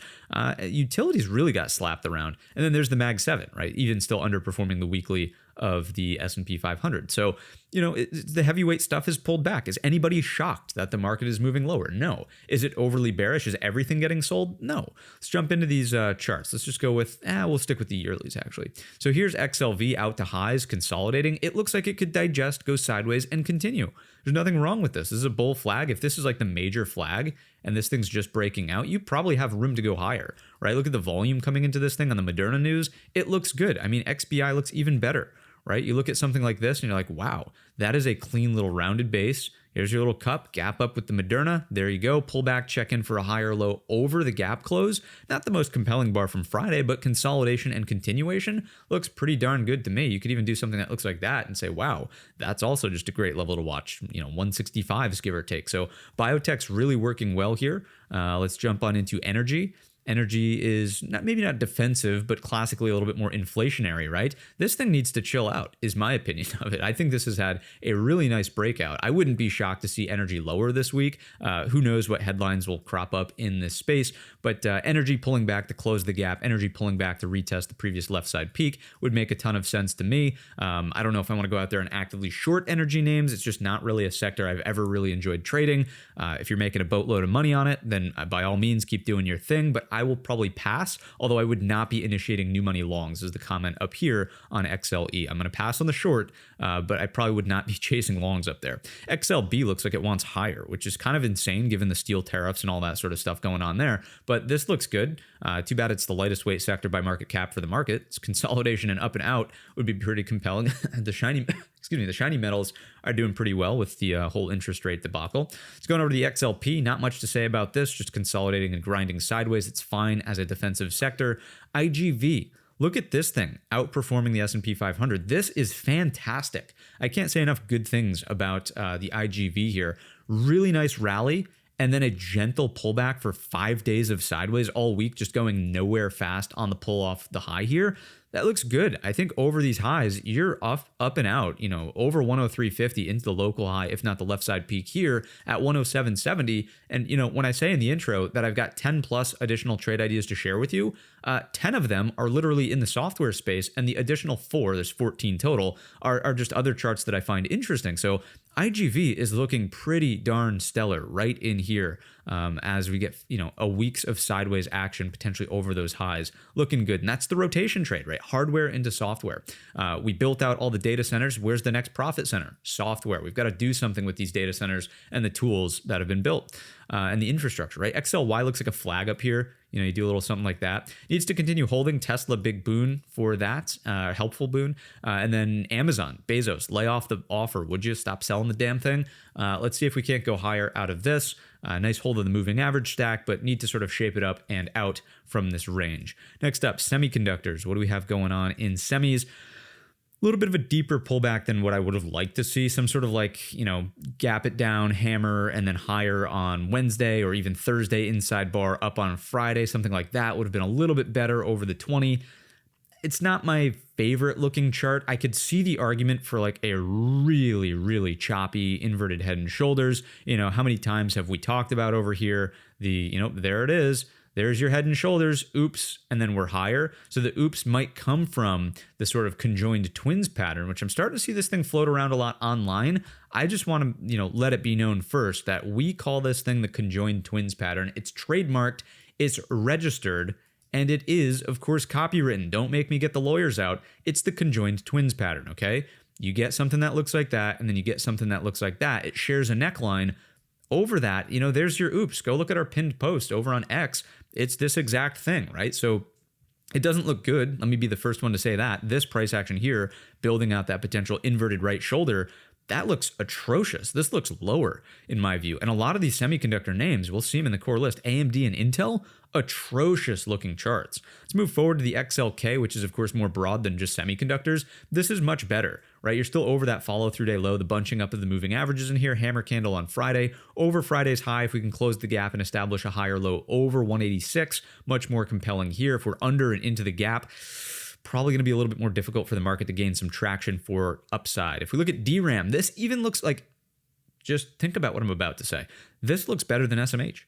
Speaker 1: Utilities really got slapped around. And then there's the Mag 7, right? Even still underperforming the weekly of the S&P 500. So, the heavyweight stuff is pulled back. Is anybody shocked that the market is moving lower? No. Is it overly bearish? Is everything getting sold? No. Let's jump into these charts. Let's just go with, we'll stick with the yearlies actually. So here's XLV out to highs, consolidating. It looks like it could digest, go sideways, and continue. There's nothing wrong with this. This is a bull flag. If this is like the major flag and this thing's just breaking out, you probably have room to go higher, right? Look at the volume coming into this thing on the Moderna news. It looks good. I mean, XBI looks even better, right? You look at something like this and you're like, wow, that is a clean little rounded base. Here's your little cup, gap up with the Moderna. There you go. Pull back, check in for a higher low over the gap close. Not the most compelling bar from Friday, but consolidation and continuation looks pretty darn good to me. You could even do something that looks like that and say, wow, that's also just a great level to watch. 165s give or take. So biotech's really working well here. Let's jump on into energy. Energy is maybe not defensive, but classically a little bit more inflationary, right? This thing needs to chill out, is my opinion of it. I think this has had a really nice breakout. I wouldn't be shocked to see energy lower this week. Who knows what headlines will crop up in this space, but energy pulling back to close the gap, energy pulling back to retest the previous left side peak would make a ton of sense to me. I don't know if I want to go out there and actively short energy names. It's just not really a sector I've ever really enjoyed trading. If you're making a boatload of money on it, then by all means keep doing your thing, but I will probably pass, although I would not be initiating new money longs, is the comment up here on XLE. I'm going to pass on the short, but I probably would not be chasing longs up there. XLB looks like it wants higher, which is kind of insane given the steel tariffs and all that sort of stuff going on there, but this looks good. Too bad it's the lightest weight sector by market cap for the market. It's consolidation and up and out would be pretty compelling. The shiny metals are doing pretty well with the whole interest rate debacle. It's going over to the XLP. Not much to say about this, just consolidating and grinding sideways. It's fine as a defensive sector. IGV. Look at this thing outperforming the S&P 500. This is fantastic. I can't say enough good things about the IGV here. Really nice rally. And then a gentle pullback for 5 days of sideways all week, just going nowhere fast on the pull off the high here. That looks good. I think over these highs, you're up and out, over 103.50 into the local high, if not the left side peak here at 107.70. And, when I say in the intro that I've got 10 plus additional trade ideas to share with you, 10 of them are literally in the software space, and the additional 4, there's 14 total, are just other charts that I find interesting. So IGV is looking pretty darn stellar right in here as we get, a weeks of sideways action potentially over those highs. Looking good. And that's the rotation trade, right? Hardware into software. We built out all the data centers. Where's the next profit center? Software. We've got to do something with these data centers and the tools that have been built and the infrastructure, right? XLY looks like a flag up here. You do a little something like that. Needs to continue holding. Tesla, big boon for that, helpful boon. And then Amazon, Bezos, lay off the offer. Would you stop selling the damn thing? Let's see if we can't go higher out of this. Nice hold of the moving average stack, but need to sort of shape it up and out from this range. Next up, semiconductors. What do we have going on in semis? A little bit of a deeper pullback than what I would have liked to see. Some sort of gap it down, hammer, and then higher on Wednesday or even Thursday, inside bar up on Friday. Something like that would have been a little bit better over the 20. It's not my favorite looking chart. I could see the argument for a really, really choppy inverted head and shoulders. How many times have we talked about over here? There it is. There's your head and shoulders, oops, and then we're higher. So the oops might come from the sort of conjoined twins pattern, which I'm starting to see this thing float around a lot online. I just want to, let it be known first that we call this thing the conjoined twins pattern. It's trademarked, it's registered, and it is, of course, copywritten. Don't make me get the lawyers out. It's the conjoined twins pattern, okay? You get something that looks like that, and then you get something that looks like that. It shares a neckline. Over that, there's your oops. Go look at our pinned post over on X. It's this exact thing, right? So it doesn't look good. Let me be the first one to say that. This price action here, building out that potential inverted right shoulder, that looks atrocious. This looks lower in my view. And a lot of these semiconductor names, we'll see them in the core list. AMD and Intel, atrocious looking charts. Let's move forward to the XLK, which is of course more broad than just semiconductors. This is much better, right? You're still over that follow through day low, the bunching up of the moving averages in here, hammer candle on Friday, over Friday's high. If we can close the gap and establish a higher low over 186, much more compelling here. If we're under and into the gap, probably going to be a little bit more difficult for the market to gain some traction for upside. If we look at DRAM, this even looks like, just think about what I'm about to say. This looks better than SMH.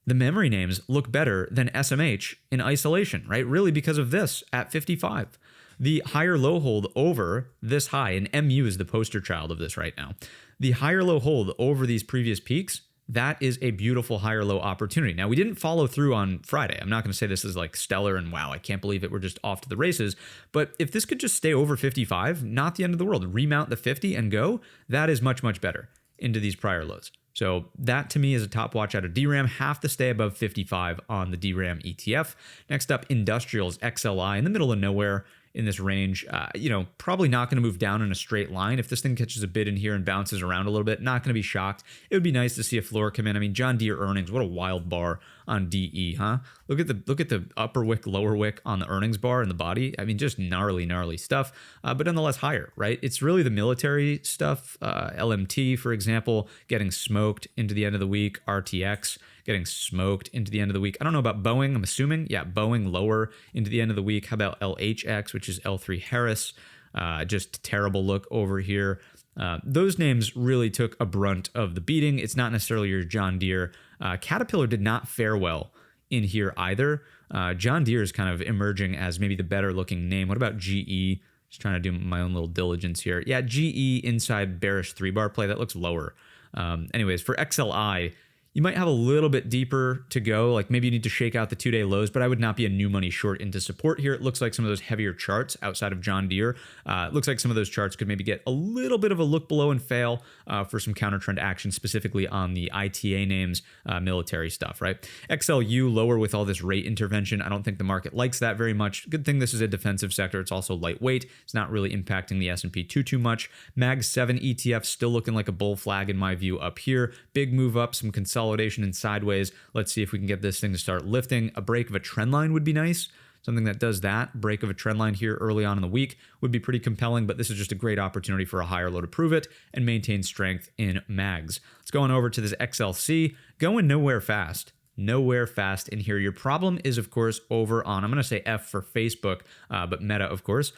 Speaker 1: The memory names look better than SMH in isolation, right? Really because of this at 55. The higher low hold over this high, and MU is the poster child of this right now. The higher low hold over these previous peaks, that is a beautiful higher low opportunity. Now, we didn't follow through on Friday. I'm not going to say this is stellar and wow, I can't believe it. We're just off to the races. But if this could just stay over 55, not the end of the world. Remount the 50 and go, that is much, much better into these prior lows. So that to me is a top watch out of DRAM. Have to stay above 55 on the DRAM ETF. Next up, industrials, XLI in the middle of nowhere in this range. Probably not going to move down in a straight line. If this thing catches a bid in here and bounces around a little bit, not going to be shocked. It would be nice to see a floor come in. I mean, John Deere earnings, what a wild bar on DE, huh? Look at the upper wick, lower wick on the earnings bar and the body. I mean, just gnarly stuff, but nonetheless higher, right? It's really the military stuff. LMT, for example, getting smoked into the end of the week. RTX getting smoked into the end of the week. I don't know about Boeing. I'm assuming, yeah, Boeing lower into the end of the week. How about LHX, which is L3 Harris? Just terrible look over here. Those names really took a brunt of the beating. It's not necessarily your John Deere. Caterpillar did not fare well in here either. John Deere is kind of emerging as maybe the better looking name. What about GE? Just trying to do my own little diligence here. Yeah, GE inside bearish 3-bar play. That looks lower. Anyways, for XLI, you might have a little bit deeper to go. Maybe you need to shake out the 2-day lows, but I would not be a new money short into support here. It looks like some of those heavier charts outside of John Deere. It looks like some of those charts could maybe get a little bit of a look below and fail for some counter trend action, specifically on the ITA names, military stuff, right? XLU lower with all this rate intervention. I don't think the market likes that very much. Good thing this is a defensive sector. It's also lightweight. It's not really impacting the S&P too much. MAG 7 ETF still looking like a bull flag in my view up here. Big move up, some consolidation and sideways. Let's see if we can get this thing to start lifting. A break of a trend line would be nice. Something that does that, break of a trend line here early on in the week would be pretty compelling, but this is just a great opportunity for a higher low to prove it and maintain strength in MAGs. Let's go on over to this XLC. Going nowhere fast. Nowhere fast in here. Your problem is, of course, over on, I'm going to say F for Facebook, but Meta, of course.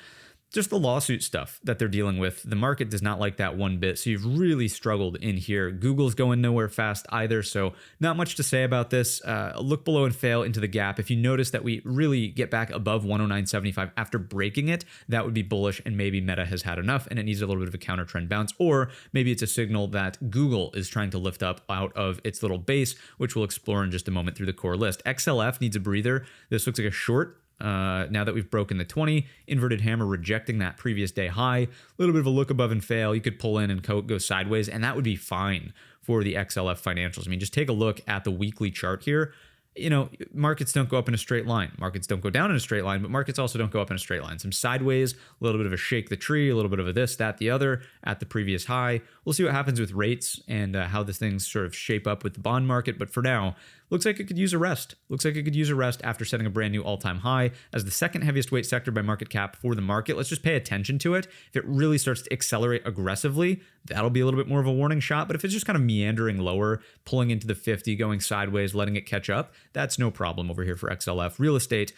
Speaker 1: just the lawsuit stuff that they're dealing with. The market does not like that one bit. So you've really struggled in here. Google's going nowhere fast either. So not much to say about this. Look below and fail into the gap. If you notice that we really get back above 109.75 after breaking it, that would be bullish, and maybe Meta has had enough and it needs a little bit of a counter trend bounce, or maybe it's a signal that Google is trying to lift up out of its little base, which we'll explore in just a moment through the core list. XLF needs a breather. This looks like a short. Now that we've broken the 20, inverted hammer rejecting that previous day high, a little bit of a look above and fail. You could pull in and go sideways, and that would be fine for the XLF financials. I mean, just take a look at the weekly chart here. You know, markets don't go up in a straight line. Markets don't go down in a straight line, but markets also don't go up in a straight line. Some sideways, a little bit of a shake the tree, a little bit of a this, that, the other at the previous high. We'll see what happens with rates and how the things sort of shape up with the bond market. But for now, looks like it could use a rest. Looks like it could use a rest after setting a brand new all-time high as the second heaviest weight sector by market cap for the market. Let's just pay attention to it. If it really starts to accelerate aggressively, that'll be a little bit more of a warning shot. But if it's just kind of meandering lower, pulling into the 50, going sideways, letting it catch up, that's no problem over here for XLF. Real estate,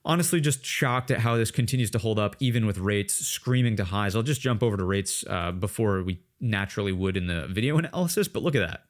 Speaker 1: honestly, just shocked at how this continues to hold up, even with rates screaming to highs. I'll just jump over to rates before we naturally would in the video analysis, but look at that.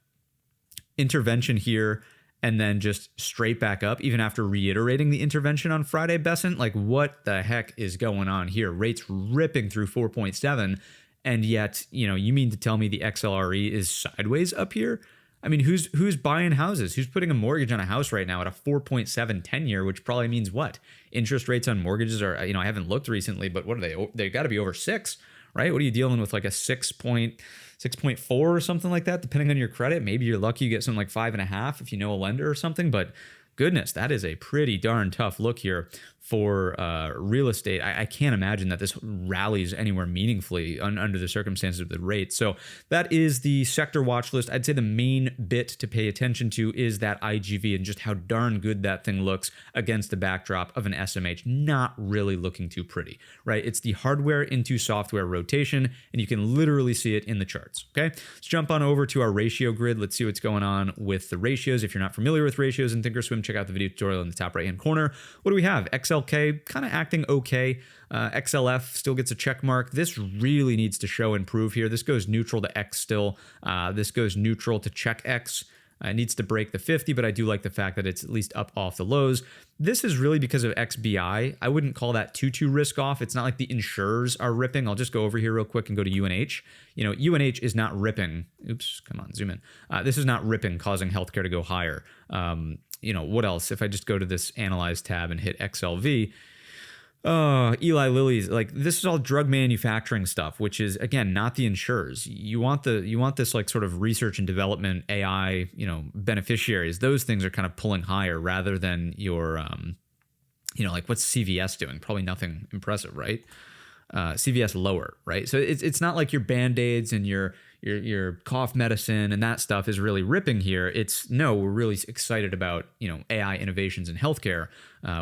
Speaker 1: Intervention here, and then just straight back up, even after reiterating the intervention on Friday, Besant. Like, what the heck is going on here? Rates ripping through 4.7, and yet, you know, you mean to tell me the XLRE is sideways up here? I mean, who's buying houses? Who's putting a mortgage on a house right now at a 4.7 10-year, which probably means what? Interest rates on mortgages are, you know, I haven't looked recently, but what are they? They got to be over 6, right? What are you dealing with, like a 6.4 or something like that, depending on your credit? Maybe you're lucky you get something like 5.5 if you know a lender or something, but goodness, that is a pretty darn tough look here for real estate. I can't imagine that this rallies anywhere meaningfully under the circumstances of the rate. So that is the sector watch list. I'd say the main bit to pay attention to is that IGV and just how darn good that thing looks against the backdrop of an SMH. Not really looking too pretty, right? It's the hardware into software rotation, and you can literally see it in the charts, okay? Let's jump on over to our ratio grid. Let's see what's going on with the ratios. If you're not familiar with ratios in Thinkorswim, check out the video tutorial in the top right-hand corner. What do we have? XLK kind of acting okay. XLF still gets a check mark. This really needs to show and prove here. This goes neutral to X still. This goes neutral to check X. It needs to break the 50, but I do like the fact that it's at least up off the lows. This is really because of XBI. I wouldn't call that too risk off. It's not like the insurers are ripping. I'll just go over here real quick and go to UNH. You know, UNH is not ripping. Oops, come on, zoom in. This is not ripping, causing healthcare to go higher. You know, what else? If I just go to this Analyze tab and hit XLV, Eli Lilly's, like, this is all drug manufacturing stuff, which is, again, not the insurers. You want this like sort of research and development AI, you know, beneficiaries. Those things are kind of pulling higher rather than your, you know, like what's CVS doing? Probably nothing impressive, right? CVS lower, right? So it's not like your Band-Aids and your cough medicine and that stuff is really ripping here. It's no, we're really excited about, you know, AI innovations in healthcare,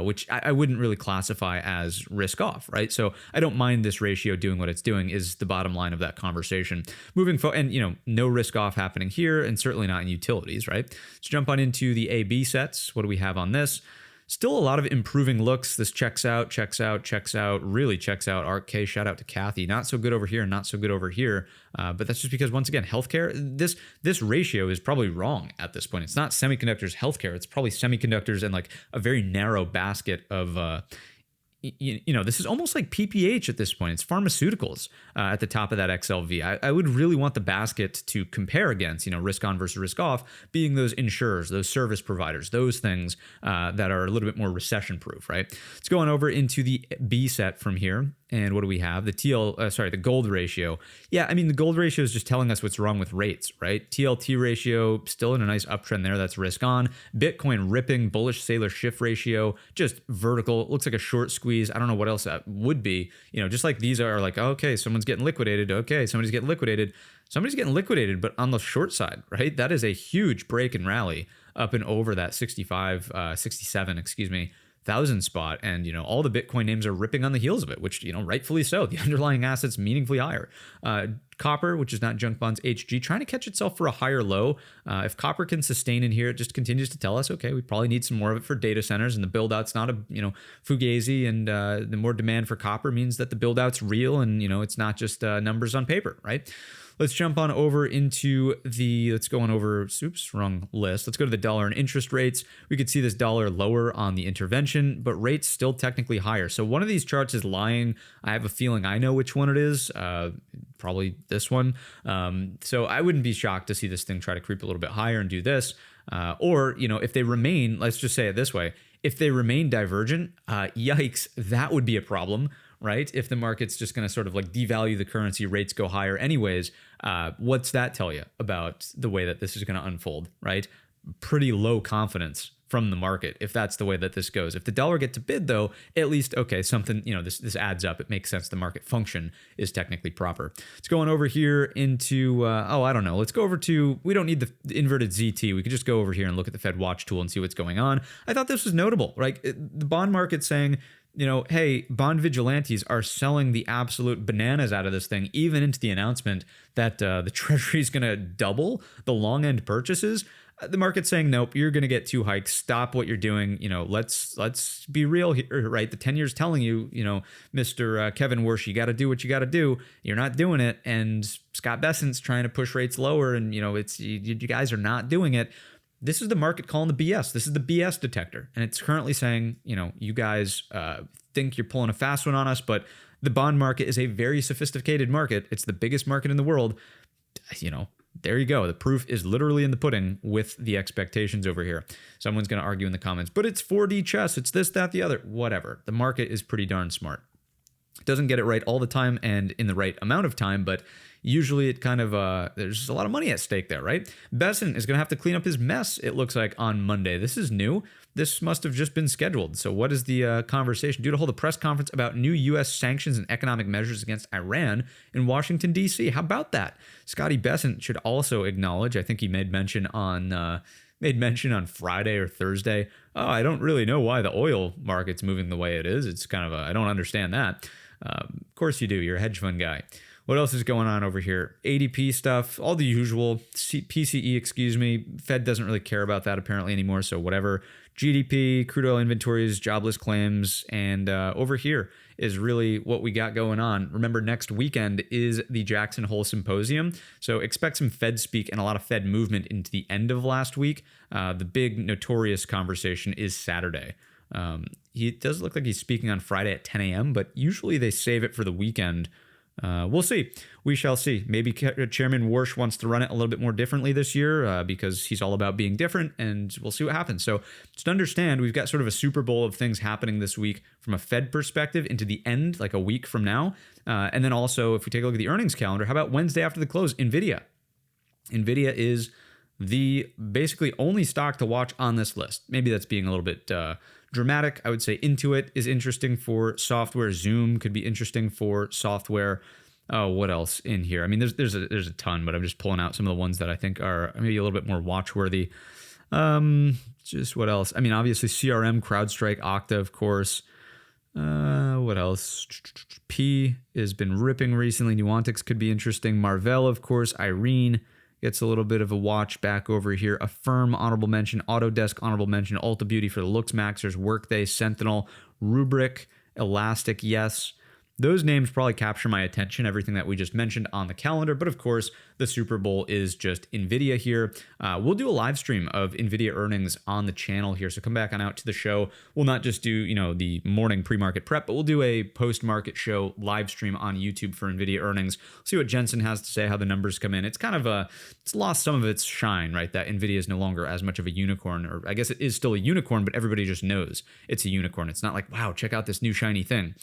Speaker 1: which I wouldn't really classify as risk off, right? So I don't mind this ratio doing what it's doing is the bottom line of that conversation. Moving forward, and you know, no risk off happening here, and certainly not in utilities, right? Let's jump on into the AB sets. What do we have on this? Still a lot of improving looks. This checks out, really checks out. RK, shout out to Kathy. Not so good over here, not so good over here. But that's just because, once again, healthcare, this ratio is probably wrong at this point. It's not semiconductors, healthcare. It's probably semiconductors and like a very narrow basket of, you know, this is almost like PPH at this point. It's pharmaceuticals at the top of that XLV. I would really want the basket to compare against, you know, risk on versus risk off, being those insurers, those service providers, those things that are a little bit more recession proof, right? Let's go on over into the B set from here. And what do we have? The gold ratio. Yeah, I mean, the gold ratio is just telling us what's wrong with rates, right? TLT ratio, still in a nice uptrend there. That's risk on. Bitcoin ripping, bullish Sailor shift ratio, just vertical. Looks like a short squeeze. I don't know what else that would be. You know, just like these are like, okay, someone's getting liquidated. Okay, somebody's getting liquidated. Somebody's getting liquidated, but on the short side, right? That is a huge break and rally up and over that 67, thousand spot, and you know, all the Bitcoin names are ripping on the heels of it, which, you know, rightfully so. The underlying assets meaningfully higher. copper, which is not junk bonds HG, trying to catch itself for a higher low. If copper can sustain in here, it just continues to tell us, okay, we probably need some more of it for data centers, and the build out's not a fugazi, and the more demand for copper means that the build out's real, and it's not just numbers on paper, right? Let's jump on over into let's go on over, oops, wrong list. Let's go to the dollar and interest rates. We could see this dollar lower on the intervention, but rates still technically higher. So one of these charts is lying. I have a feeling I know which one it is. Probably this one. So I wouldn't be shocked to see this thing try to creep a little bit higher and do this. Or, if they remain, let's just say it this way, if they remain divergent, yikes, that would be a problem, right? If the market's just going to sort of like devalue the currency, rates go higher anyways, what's that tell you about the way that this is going to unfold, right? Pretty low confidence from the market if that's the way that this goes. If the dollar gets to bid, though, at least, okay, something, this adds up. It makes sense. The market function is technically proper. Let's go on over here into, I don't know. Let's go over to, we don't need the inverted ZT. We could just go over here and look at the Fed watch tool and see what's going on. I thought this was notable, right? The bond market saying, hey, bond vigilantes are selling the absolute bananas out of this thing, even into the announcement that the Treasury is going to double the long end purchases. The market's saying, nope, you're going to get 2 hikes. Stop what you're doing. Let's be real here, right? The 10-year's telling you, Mr. Kevin Warsh, you got to do what you got to do. You're not doing it. And Scott Bessent's trying to push rates lower. And, you guys are not doing it. This is the market calling the BS. This is the BS detector. And it's currently saying, you guys think you're pulling a fast one on us, but the bond market is a very sophisticated market. It's the biggest market in the world. There you go. The proof is literally in the pudding with the expectations over here. Someone's going to argue in the comments, but it's 4D chess. It's this, that, the other. Whatever. The market is pretty darn smart. It doesn't get it right all the time and in the right amount of time, but usually it kind of, there's just a lot of money at stake there, right? Bessent is going to have to clean up his mess, it looks like, on Monday. This is new. This must have just been scheduled. So what is the conversation? Due to hold a press conference about new U.S. sanctions and economic measures against Iran in Washington, D.C. How about that? Scotty Bessent should also acknowledge, I think he made mention on Friday or Thursday, I don't really know why the oil market's moving the way it is. It's kind of I don't understand that. Of course you do. You're a hedge fund guy. What else is going on over here? ADP stuff, all the usual. PCE, Fed doesn't really care about that apparently anymore, so whatever. GDP, crude oil inventories, jobless claims, and over here is really what we got going on. Remember, next weekend is the Jackson Hole Symposium, so expect some Fed speak and a lot of Fed movement into the end of last week. The big notorious conversation is Saturday. He does look like he's speaking on Friday at 10 a.m., but usually they save it for the weekend. We'll see. We shall see. Maybe Chairman Warsh wants to run it a little bit more differently this year because he's all about being different, and we'll see what happens. So just understand, we've got sort of a Super Bowl of things happening this week from a Fed perspective into the end, like a week from now. And then also, if we take a look at the earnings calendar, how about Wednesday after the close? NVIDIA. NVIDIA is the basically only stock to watch on this list. Maybe that's being a little bit dramatic. I would say Intuit is interesting for software. Zoom could be interesting for software. Oh, what else in here? I mean, there's a ton, but I'm just pulling out some of the ones that I think are maybe a little bit more watchworthy. Just what else? I mean, obviously CRM, CrowdStrike, Okta, of course. What else? P has been ripping recently. Nuantix could be interesting. MRVL, of course. Irene gets a little bit of a watch back over here. Affirm, honorable mention. Autodesk, honorable mention. Ulta Beauty for the looks maxers. Workday, Sentinel, Rubrik, Elastic, yes. Those names probably capture my attention, everything that we just mentioned on the calendar. But of course, the Super Bowl is just NVIDIA here. We'll do a live stream of NVIDIA earnings on the channel here. So come back on out to the show. We'll not just do, the morning pre-market prep, but we'll do a post-market show live stream on YouTube for NVIDIA earnings. See what Jensen has to say, how the numbers come in. It's kind of it's lost some of its shine, right? That NVIDIA is no longer as much of a unicorn, or I guess it is still a unicorn, but everybody just knows it's a unicorn. It's not like, wow, check out this new shiny thing.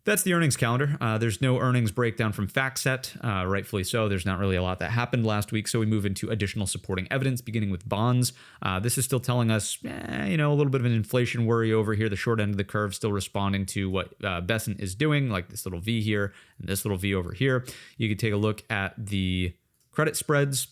Speaker 1: That's the earnings calendar. There's no earnings breakdown from FactSet, rightfully so. There's not really a lot that happened last week, so we move into additional supporting evidence, beginning with bonds. This is still telling us, a little bit of an inflation worry over here. The short end of the curve still responding to what Bessent is doing, like this little V here and this little V over here. You could take a look at the credit spreads.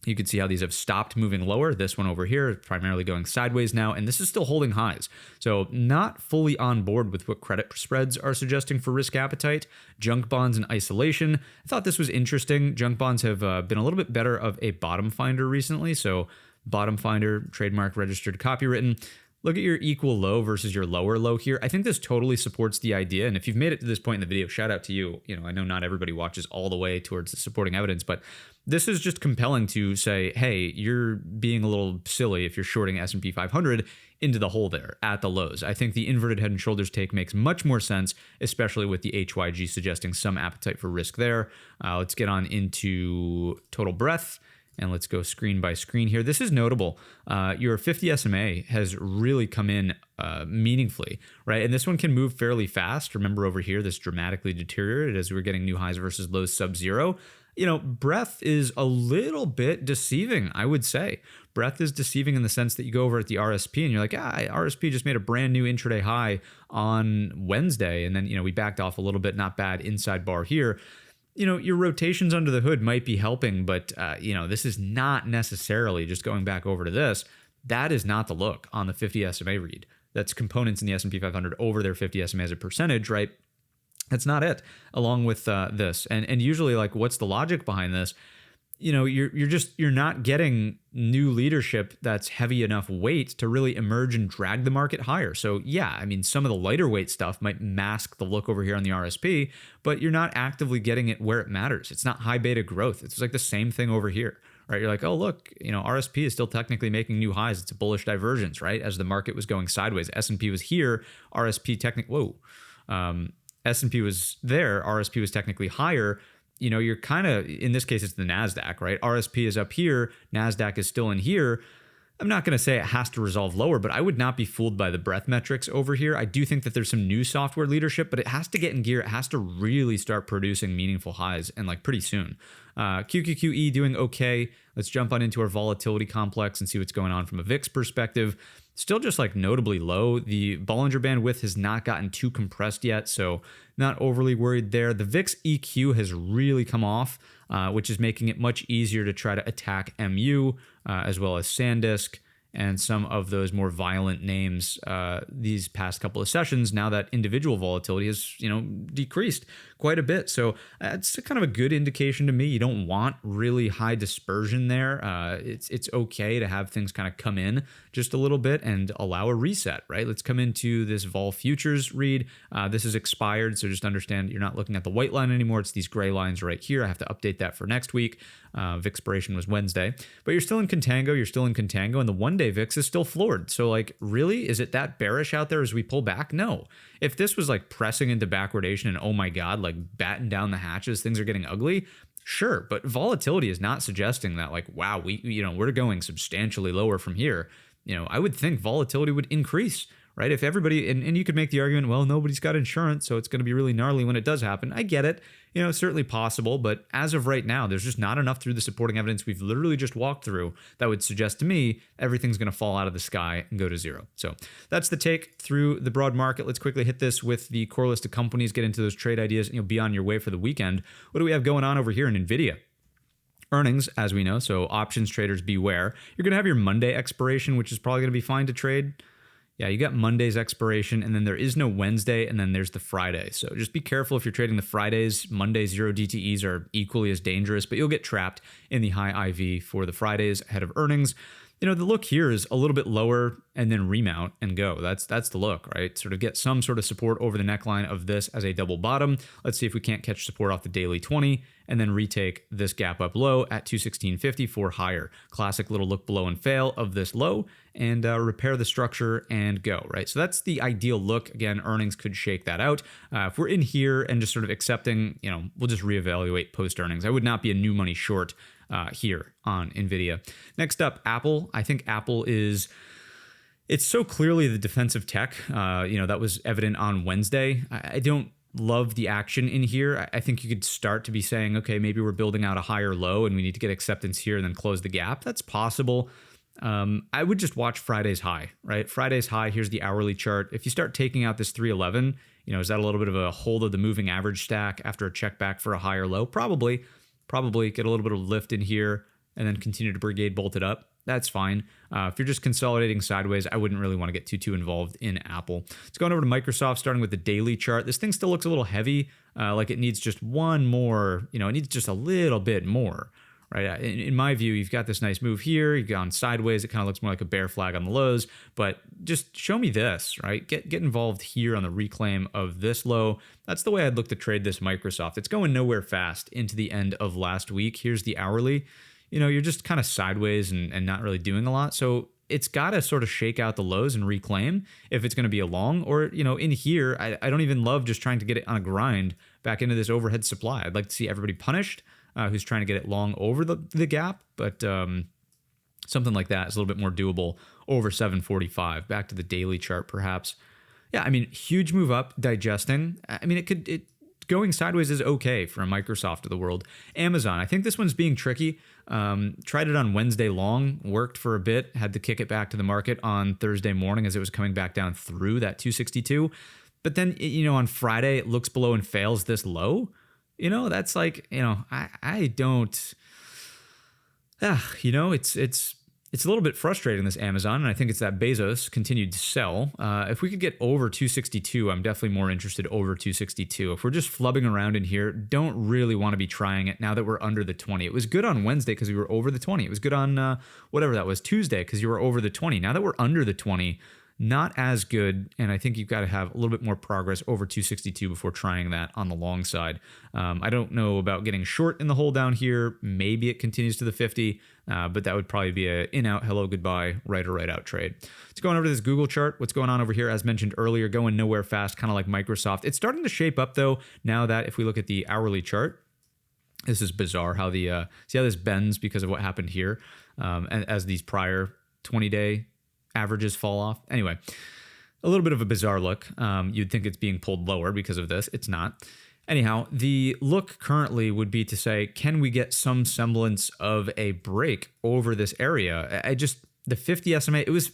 Speaker 1: You can see how these have stopped moving lower. This one over here is primarily going sideways now, and this is still holding highs. So not fully on board with what credit spreads are suggesting for risk appetite. Junk bonds in isolation. I thought this was interesting. Junk bonds have been a little bit better of a bottom finder recently. So bottom finder, trademark, registered, copywritten. Look at your equal low versus your lower low here. I think this totally supports the idea. And if you've made it to this point in the video, shout out to you. I know not everybody watches all the way towards the supporting evidence, but this is just compelling to say, hey, you're being a little silly if you're shorting S&P 500 into the hole there at the lows. I think the inverted head and shoulders take makes much more sense, especially with the HYG suggesting some appetite for risk there. Let's get on into total breadth. And let's go screen by screen here. This is notable. Your 50 SMA has really come in meaningfully, right? And this one can move fairly fast. Remember over here, this dramatically deteriorated as we're getting new highs versus lows sub-zero. Breadth is a little bit deceiving, I would say. Breadth is deceiving in the sense that you go over at the RSP and you're like, RSP just made a brand new intraday high on Wednesday. And then, we backed off a little bit, not bad inside bar here. Your rotations under the hood might be helping, but, this is not necessarily just going back over to this. That is not the look on the 50 SMA read. That's components in the S&P 500 over their 50 SMA as a percentage, right? That's not it, along with this. And usually, what's the logic behind this? You're not getting new leadership that's heavy enough weight to really emerge and drag the market higher. So yeah, some of the lighter weight stuff might mask the look over here on the RSP, but you're not actively getting it where it matters. It's not high beta growth. It's like the same thing over here, right? You're like, oh, look, RSP is still technically making new highs. It's a bullish divergence, right? As the market was going sideways, S&P was here, RSP S&P was there, RSP was technically higher. You're kind of, in this case, it's the NASDAQ, right? RSP is up here, NASDAQ is still in here. I'm not going to say it has to resolve lower, but I would not be fooled by the breadth metrics over here. I do think that there's some new software leadership, but it has to get in gear. It has to really start producing meaningful highs and pretty soon. QQQE doing okay. Let's jump on into our volatility complex and see what's going on from a VIX perspective. Still just notably low. The Bollinger Band width has not gotten too compressed yet, so not overly worried there. The VIX EQ has really come off, which is making it much easier to try to attack MU, as well as SanDisk and some of those more violent names these past couple of sessions, now that individual volatility has decreased quite a bit. So it's kind of a good indication to me. You don't want really high dispersion there. It's okay to have things kind of come in just a little bit and allow a reset, right? Let's come into this vol futures read. This is expired, so just understand you're not looking at the white line anymore. It's these gray lines right here. I have to update that for next week. Expiration was Wednesday, but you're still in contango. And the one-day VIX is still floored. So really, is it that bearish out there as we pull back? No. If this was pressing into backwardation and oh my God, batten down the hatches, things are getting ugly. Sure, but volatility is not suggesting that wow, we're going substantially lower from here. I would think volatility would increase, right? If everybody, and you could make the argument, well, nobody's got insurance, so it's going to be really gnarly when it does happen. I get it. Certainly possible, but as of right now, there's just not enough through the supporting evidence we've literally just walked through that would suggest to me everything's going to fall out of the sky and go to zero. So that's the take through the broad market. Let's quickly hit this with the core list of companies, get into those trade ideas, and you'll be on your way for the weekend. What do we have going on over here in NVIDIA? Earnings, as we know, so options traders beware. You're going to have your Monday expiration, which is probably going to be fine to trade. Yeah, you got Monday's expiration, and then there is no Wednesday, and then there's the Friday. So just be careful if you're trading the Fridays. Monday zero DTEs are equally as dangerous, but you'll get trapped in the high IV for the Fridays ahead of earnings. The look here is a little bit lower and then remount and go. That's the look, right? Sort of get some sort of support over the neckline of this as a double bottom. Let's see if we can't catch support off the daily 20 and then retake this gap up low at 216.50 for higher. Classic little look below and fail of this low and repair the structure and go, right? So that's the ideal look. Again, earnings could shake that out. If we're in here and just sort of accepting, we'll just reevaluate post earnings. I would not be a new money short here on NVIDIA. Next up, Apple. I think Apple it's so clearly the defensive tech. That was evident on Wednesday. I don't love the action in here. I think you could start to be saying, okay, maybe we're building out a higher low and we need to get acceptance here and then close the gap. That's possible. I would just watch Friday's high, right? Friday's high, here's the hourly chart. If you start taking out this 311, is that a little bit of a hold of the moving average stack after a check back for a higher low? Probably get a little bit of lift in here and then continue to Brigade bolt it up, that's fine. If you're just consolidating sideways, I wouldn't really want to get too involved in Apple. Let's go on over to Microsoft, starting with the daily chart. This thing still looks a little heavy, like it needs just one more, it needs just a little bit more, right? In my view, you've got this nice move here. You've gone sideways. It kind of looks more like a bear flag on the lows, but just show me this, right? Get involved here on the reclaim of this low. That's the way I'd look to trade this Microsoft. It's going nowhere fast into the end of last week. Here's the hourly. You're just kind of sideways and not really doing a lot. So it's got to sort of shake out the lows and reclaim if it's going to be a long, or, in here, I don't even love just trying to get it on a grind back into this overhead supply. I'd like to see everybody punished who's trying to get it long over the gap, but something like that is a little bit more doable over 745. Back to the daily chart, perhaps. Yeah, I mean, huge move up, digesting. I mean, going sideways is okay for a Microsoft of the world. Amazon, I think this one's being tricky. Tried it on Wednesday long, worked for a bit, had to kick it back to the market on Thursday morning as it was coming back down through that 262. But then, on Friday, it looks below and fails this low. That's like, I don't, it's a little bit frustrating, this Amazon, and I think it's that Bezos continued to sell. If we could get over 262, I'm definitely more interested over 262. If we're just flubbing around in here, don't really want to be trying it now that we're under the 20. It was good on Wednesday because we were over the 20. It was good on whatever that was, Tuesday, because you were over the 20. Now that we're under the 20, not as good, and I think you've got to have a little bit more progress over 262 before trying that on the long side. I don't know about getting short in the hole down here. Maybe it continues to the 50, but that would probably be a in-out, hello, goodbye, right or right out trade. Let's go on over to this Google chart. What's going on over here, as mentioned earlier, going nowhere fast, kind of like Microsoft. It's starting to shape up, though, now that if we look at the hourly chart, this is bizarre how see how this bends because of what happened here, as these prior 20-day averages fall off. Anyway, a little bit of a bizarre look. You'd think it's being pulled lower because of this. It's not. Anyhow, the look currently would be to say, can we get some semblance of a break over this area? The 50 SMA, let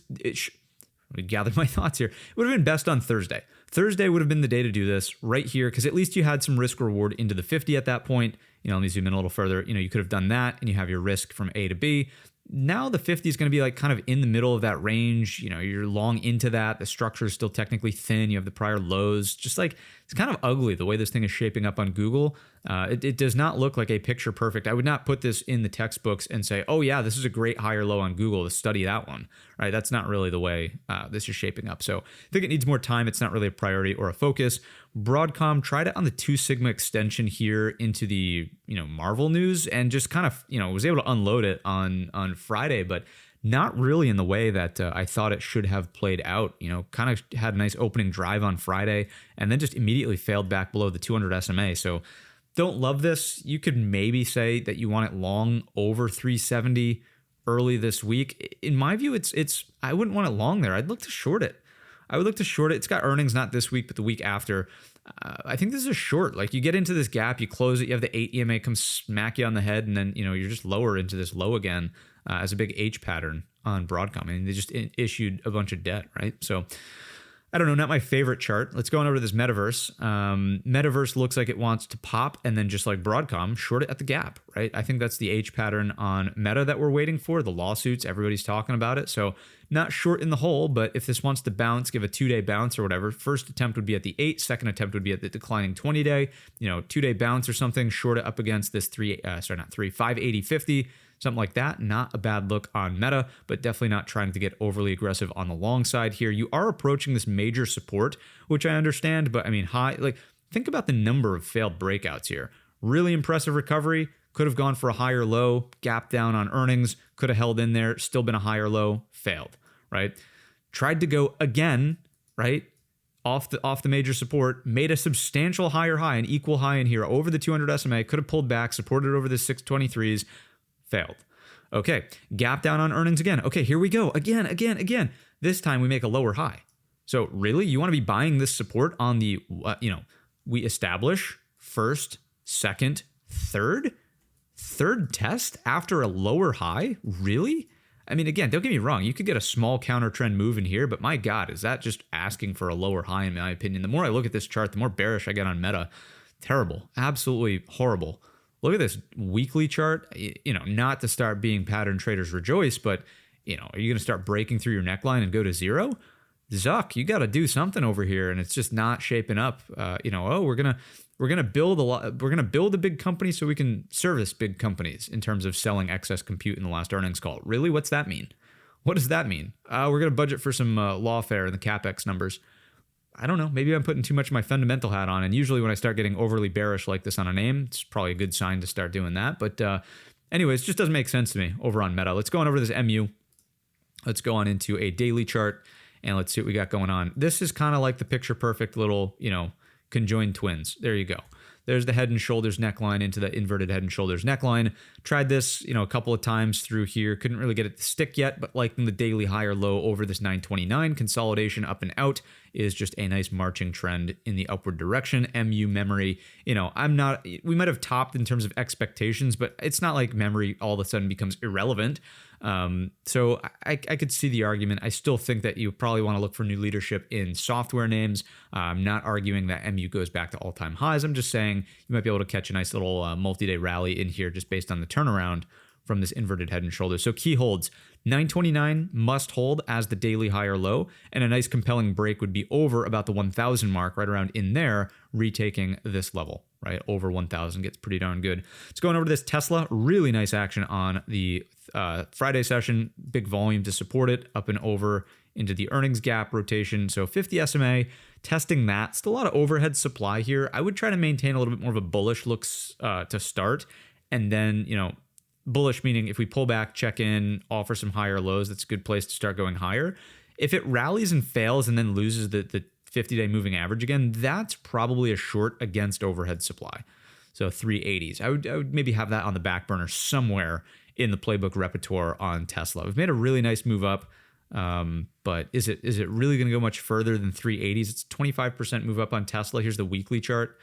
Speaker 1: me gather my thoughts here. It would have been best on Thursday. Thursday would have been the day to do this right here, because at least you had some risk reward into the 50 at that point. Let me zoom in a little further. You could have done that and you have your risk from A to B. Now the 50 is going to be like kind of in the middle of that range. You're long into that. The structure is still technically thin. You have the prior lows. Just like, it's kind of ugly the way this thing is shaping up on Google. It does not look like a picture perfect. I would not put this in the textbooks and say, oh yeah, this is a great higher low on Google. Let's study that one, right? That's not really the way this is shaping up. So I think it needs more time. It's not really a priority or a focus. Broadcom tried it on the 2 Sigma extension here into the, Marvel news, and just kind of, was able to unload it on Friday, but not really in the way that I thought it should have played out. Kind of had a nice opening drive on Friday and then just immediately failed back below the 200 SMA. So don't love this. You could maybe say that you want it long over 370 early this week. In my view, it's I wouldn't want it long there. I'd look to short it. It's got earnings not this week, but the week after. I think this is a short. Like, you get into this gap, you close it, you have the 8 EMA come smack you on the head, and then you're just lower into this low again as a big H pattern on Broadcom. I mean, they just issued a bunch of debt, right? So I don't know, not my favorite chart. Let's go on over to this Metaverse. Metaverse looks like it wants to pop, and then just like Broadcom, short it at the gap, right? I think that's the H pattern on Meta that we're waiting for. The lawsuits, everybody's talking about it. So not short in the hole, but if this wants to bounce, give a 2-day bounce or whatever, first attempt would be at the 8, second attempt would be at the declining 20-day, 2-day bounce or something, short it up against this 580.50. Something like that. Not a bad look on Meta, but definitely not trying to get overly aggressive on the long side here. You are approaching this major support, which I understand, but I mean, think about the number of failed breakouts here. Really impressive recovery. Could have gone for a higher low, gap down on earnings, could have held in there, still been a higher low, failed, right? Tried to go again, right? Off the major support, made a substantial higher high, an equal high in here over the 200 SMA, could have pulled back, supported over the 623s, failed. Okay, gap down on earnings again. Okay, here we go. Again. This time we make a lower high. So really, you want to be buying this support on the, we establish first, second, third test after a lower high? Really? I mean, again, don't get me wrong. You could get a small counter trend move in here, but my God, is that just asking for a lower high in my opinion? The more I look at this chart, the more bearish I get on Meta. Terrible. Absolutely horrible Look at this weekly chart. Not to start being pattern traders rejoice, but are you going to start breaking through your neckline and go to zero? Zuck, you got to do something over here, and it's just not shaping up. We're gonna build a lot. We're gonna build a big company so we can service big companies in terms of selling excess compute in the last earnings call. Really, what's that mean? What does that mean? We're gonna budget for some lawfare in the capex numbers. I don't know. Maybe I'm putting too much of my fundamental hat on, and usually when I start getting overly bearish like this on a name, it's probably a good sign to start doing that. But anyways, it just doesn't make sense to me over on Meta. Let's go on over to this MU. Let's go on into a daily chart. And let's see what we got going on. This is kind of like the picture perfect little, conjoined twins. There you go. There's the head and shoulders neckline into the inverted head and shoulders neckline. Tried this, a couple of times through here. Couldn't really get it to stick yet, but liking the daily higher low over this 929 consolidation up and out is just a nice marching trend in the upward direction. MU memory, we might have topped in terms of expectations, but it's not like memory all of a sudden becomes irrelevant. So I could see the argument. I still think that you probably want to look for new leadership in software names. I'm not arguing that MU goes back to all-time highs. I'm just saying you might be able to catch a nice little multi-day rally in here just based on the turnaround from this inverted head and shoulders. So key holds, 929 must hold as the daily higher low, and a nice compelling break would be over about the 1,000 mark, right around in there, retaking this level, right? Over 1,000 gets pretty darn good. Let's go on over to this Tesla. Really nice action on the Friday session. Big volume to support it, up and over into the earnings gap rotation. So 50 SMA, testing that. Still a lot of overhead supply here. I would try to maintain a little bit more of a bullish looks to start, and then, bullish meaning if we pull back, check in, offer some higher lows, that's a good place to start going higher. If it rallies and fails and then loses the 50-day moving average again, that's probably a short against overhead supply. So 380s. I would maybe have that on the back burner somewhere in the playbook repertoire on Tesla. We've made a really nice move up, but is it really going to go much further than 380s? It's 25% move up on Tesla. Here's the weekly chart.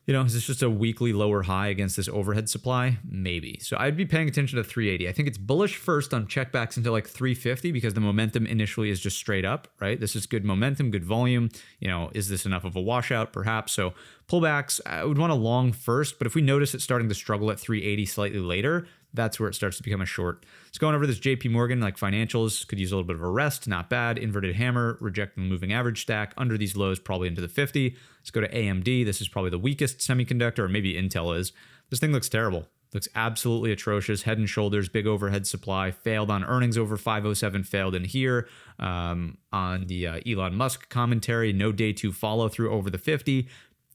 Speaker 1: Is this just a weekly lower high against this overhead supply? Maybe. So I'd be paying attention to 380. I think it's bullish first on checkbacks into like 350 because the momentum initially is just straight up, right? This is good momentum, good volume. Is this enough of a washout? Perhaps. So pullbacks, I would want a long first, but if we notice it starting to struggle at 380 slightly later, that's where it starts to become a short. Let's go on over to this JP Morgan, like financials, could use a little bit of a rest, not bad. Inverted hammer, rejecting the moving average stack. Under these lows, probably into the 50. Let's go to AMD. This is probably the weakest semiconductor, or maybe Intel is. This thing looks terrible. Looks absolutely atrocious. Head and shoulders, big overhead supply. Failed on earnings over 507, failed in here. On the Elon Musk commentary, no day two follow through over the 50.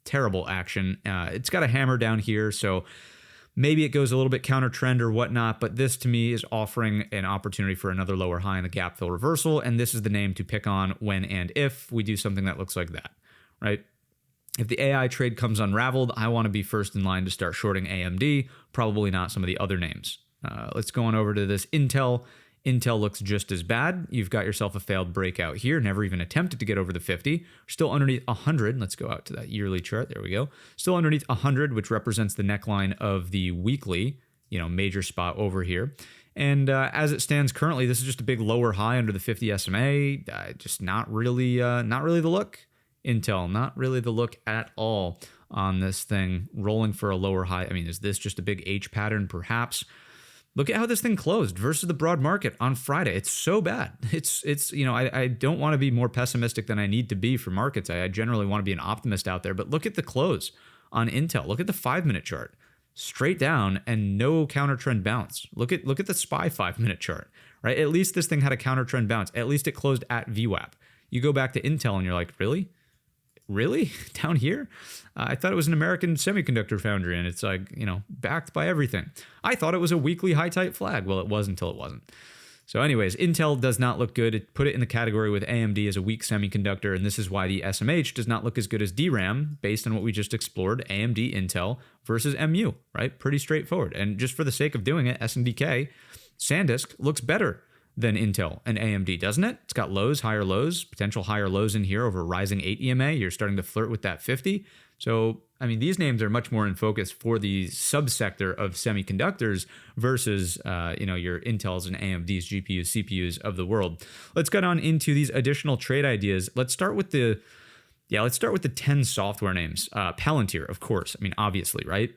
Speaker 1: Terrible action. It's got a hammer down here, so maybe it goes a little bit counter trend or whatnot, but this to me is offering an opportunity for another lower high in the gap fill reversal, and this is the name to pick on when and if we do something that looks like that, right? If the AI trade comes unraveled, I want to be first in line to start shorting AMD, probably not some of the other names. Let's go on over to this Intel. Intel looks just as bad. You've got yourself a failed breakout here, never even attempted to get over the 50. Still underneath 100. Let's go out to that yearly chart. There we go. Still underneath 100, which represents the neckline of the weekly, major spot over here. And as it stands currently, this is just a big lower high under the 50 SMA. Just not really the look. Intel, not really the look at all on this thing. Rolling for a lower high. I mean, is this just a big H pattern? Perhaps. Look at how this thing closed versus the broad market on Friday. It's so bad. It's I don't want to be more pessimistic than I need to be for markets. I generally want to be an optimist out there, but look at the close on Intel. Look at the 5-minute chart. Straight down and no counter trend bounce. Look at the SPY 5-minute chart, right? At least this thing had a counter trend bounce. At least it closed at VWAP. You go back to Intel and you're like, really? Down here? I thought it was an American semiconductor foundry, and it's like, backed by everything. I thought it was a weekly high tight flag. Well, it was until it wasn't. So anyways, Intel does not look good. It put it in the category with AMD as a weak semiconductor, and this is why the SMH does not look as good as DRAM based on what we just explored, AMD, Intel versus MU, right? Pretty straightforward. And just for the sake of doing it, SNDK, SanDisk looks better than Intel and AMD, doesn't it? It's got lows, higher lows, potential higher lows in here over rising 8 EMA. You're starting to flirt with that 50. So, I mean, these names are much more in focus for the subsector of semiconductors versus, your Intels and AMDs, GPUs, CPUs of the world. Let's get on into these additional trade ideas. Let's start with the 10 software names. Palantir, of course. I mean, obviously, right?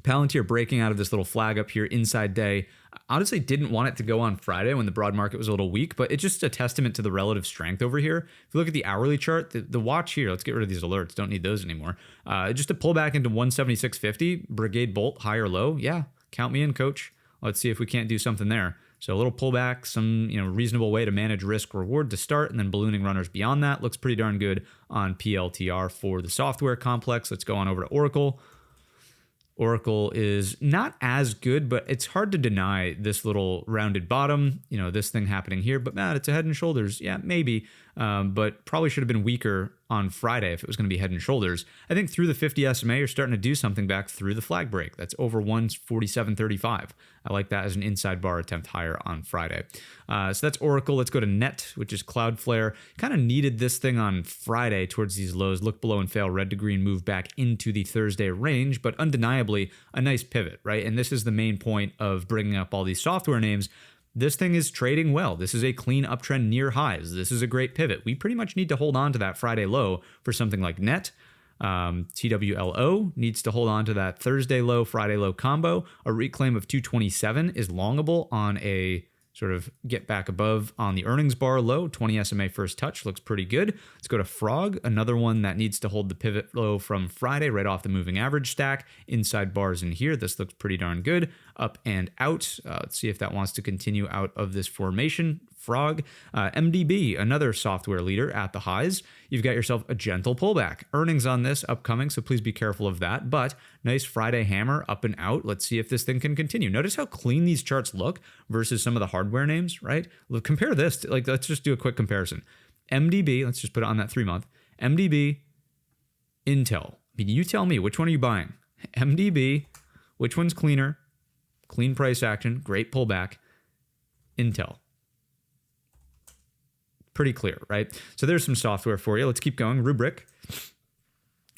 Speaker 1: Palantir breaking out of this little flag up here inside day. Honestly, didn't want it to go on Friday when the broad market was a little weak, but it's just a testament to the relative strength over here. If you look at the hourly chart, the watch here, let's get rid of these alerts. Don't need those anymore. Just a pullback into 176.50, Brigade Bolt, high or low. Yeah, count me in, coach. Let's see if we can't do something there. So a little pullback, some reasonable way to manage risk reward to start, and then ballooning runners beyond that. Looks pretty darn good on PLTR for the software complex. Let's go on over to Oracle. Oracle is not as good, but it's hard to deny this little rounded bottom, this thing happening here. But man, it's a head and shoulders. Yeah, maybe. But probably should have been weaker on Friday if it was going to be head and shoulders. I think through the 50 SMA, you're starting to do something back through the flag break. That's over 147.35. I like that as an inside bar attempt higher on Friday. So that's Oracle. Let's go to Net, which is Cloudflare. Kind of needed this thing on Friday towards these lows. Look below and fail, red to green, move back into the Thursday range, but undeniably a nice pivot, right? And this is the main point of bringing up all these software names. This thing is trading well. This is a clean uptrend near highs. This is a great pivot. We pretty much need to hold on to that Friday low for something like Net. TWLO needs to hold on to that Thursday low, Friday low combo. A reclaim of 227 is longable on a sort of get back above on the earnings bar low. 20 SMA first touch looks pretty good. Let's go to Frog, another one that needs to hold the pivot low from Friday right off the moving average stack. Inside bars in here. This looks pretty darn good. Up and out. Let's see if that wants to continue out of this formation. Frog. MDB, another software leader at the highs. You've got yourself a gentle pullback. Earnings on this upcoming, so please be careful of that. But nice Friday hammer up and out. Let's see if this thing can continue. Notice how clean these charts look versus some of the hardware names, right? Look, compare this. Let's just do a quick comparison. MDB, let's just put it on that 3-month. MDB, Intel. I mean, you tell me, which one are you buying? MDB, which one's cleaner? Clean price action, great pullback. Intel. Pretty clear, right? So there's some software for you. Let's keep going. Rubric.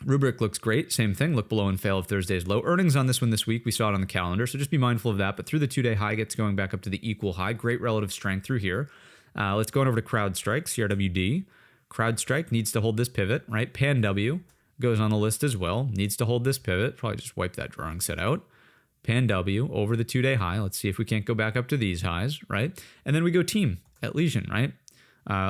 Speaker 1: Rubric looks great. Same thing. Look below and fail of Thursday's low. Earnings on this one this week. We saw it on the calendar, so just be mindful of that. But through the 2-day high, gets going back up to the equal high. Great relative strength through here. Let's go on over to CrowdStrike, CRWD. CrowdStrike needs to hold this pivot, right? PANW goes on the list as well. Needs to hold this pivot. Probably just wipe that drawing set out. PANW over the 2-day high. Let's see if we can't go back up to these highs, right? And then we go team at Legion, right?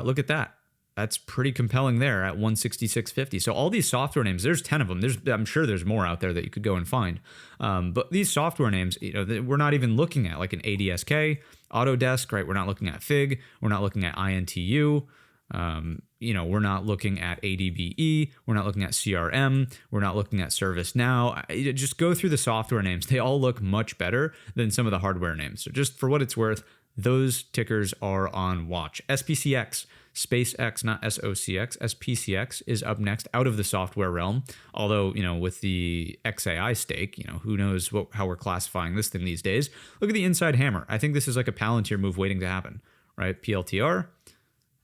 Speaker 1: Look at that. That's pretty compelling there at 166.50. So all these software names, there's 10 of them. I'm sure there's more out there that you could go and find. But these software names, we're not even looking at like an ADSK, Autodesk, right? We're not looking at FIG. We're not looking at INTU. We're not looking at ADBE. We're not looking at CRM. We're not looking at ServiceNow. Just go through the software names. They all look much better than some of the hardware names. So just for what it's worth, those tickers are on watch. SPCX, SpaceX, not SOCX, SPCX is up next out of the software realm. Although, with the XAI stake, who knows how we're classifying this thing these days. Look at the inside hammer. I think this is like a Palantir move waiting to happen, right? PLTR,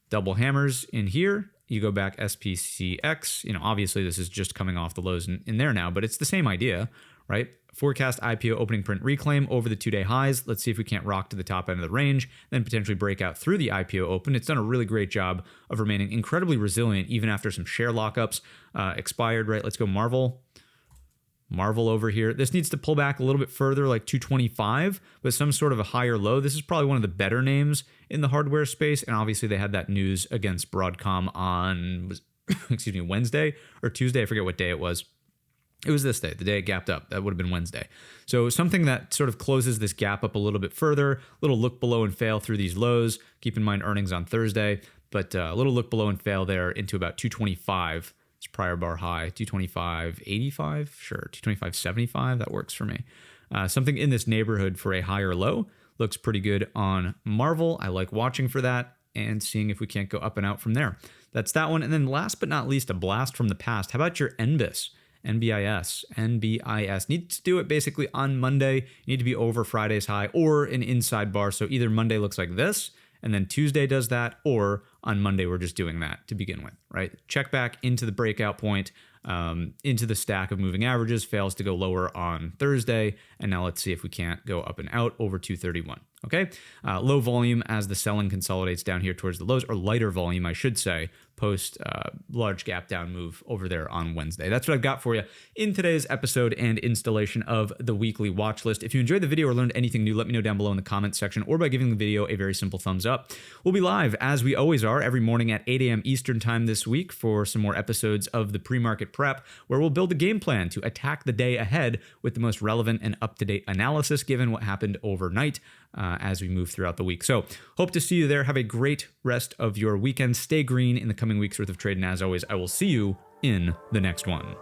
Speaker 1: double hammers in here. You go back SPCX. Obviously this is just coming off the lows in there now, but it's the same idea, right? Forecast IPO opening print reclaim over the 2-day highs. Let's see if we can't rock to the top end of the range, then potentially break out through the IPO open. It's done a really great job of remaining incredibly resilient even after some share lockups expired, right? Let's go Marvel. Marvel over here. This needs to pull back a little bit further, like 225, but some sort of a higher low. This is probably one of the better names in the hardware space, and obviously they had that news against Broadcom on, Wednesday or Tuesday. I forget what day it was. It was this day, the day it gapped up. That would have been Wednesday. So something that sort of closes this gap up a little bit further, little look below and fail through these lows. Keep in mind earnings on Thursday, but a little look below and fail there into about 225. It's prior bar high, 225.85, sure, 225.75. That works for me. Something in this neighborhood for a higher low looks pretty good on Marvel. I like watching for that and seeing if we can't go up and out from there. That's that one. And then last but not least, a blast from the past. How about your NBIS? NBIS. Need to do it basically on Monday. You need to be over Friday's high or an inside bar. So either Monday looks like this, and then Tuesday does that, or on Monday we're just doing that to begin with, right? Check back into the breakout point, into the stack of moving averages, fails to go lower on Thursday, and now let's see if we can't go up and out over 231. Okay, low volume as the selling consolidates down here towards the lows, or lighter volume, I should say, post large gap down move over there on Wednesday. That's what I've got for you in today's episode and installation of the weekly watch list. If you enjoyed the video or learned anything new, let me know down below in the comments section or by giving the video a very simple thumbs up. We'll be live, as we always are, every morning at 8 a.m. Eastern time this week for some more episodes of the pre-market prep, where we'll build a game plan to attack the day ahead with the most relevant and up-to-date analysis given what happened overnight as we move throughout the week. So hope to see you there. Have a great rest of your weekend. Stay green in the coming weeks worth of trade. And as always, I will see you in the next one.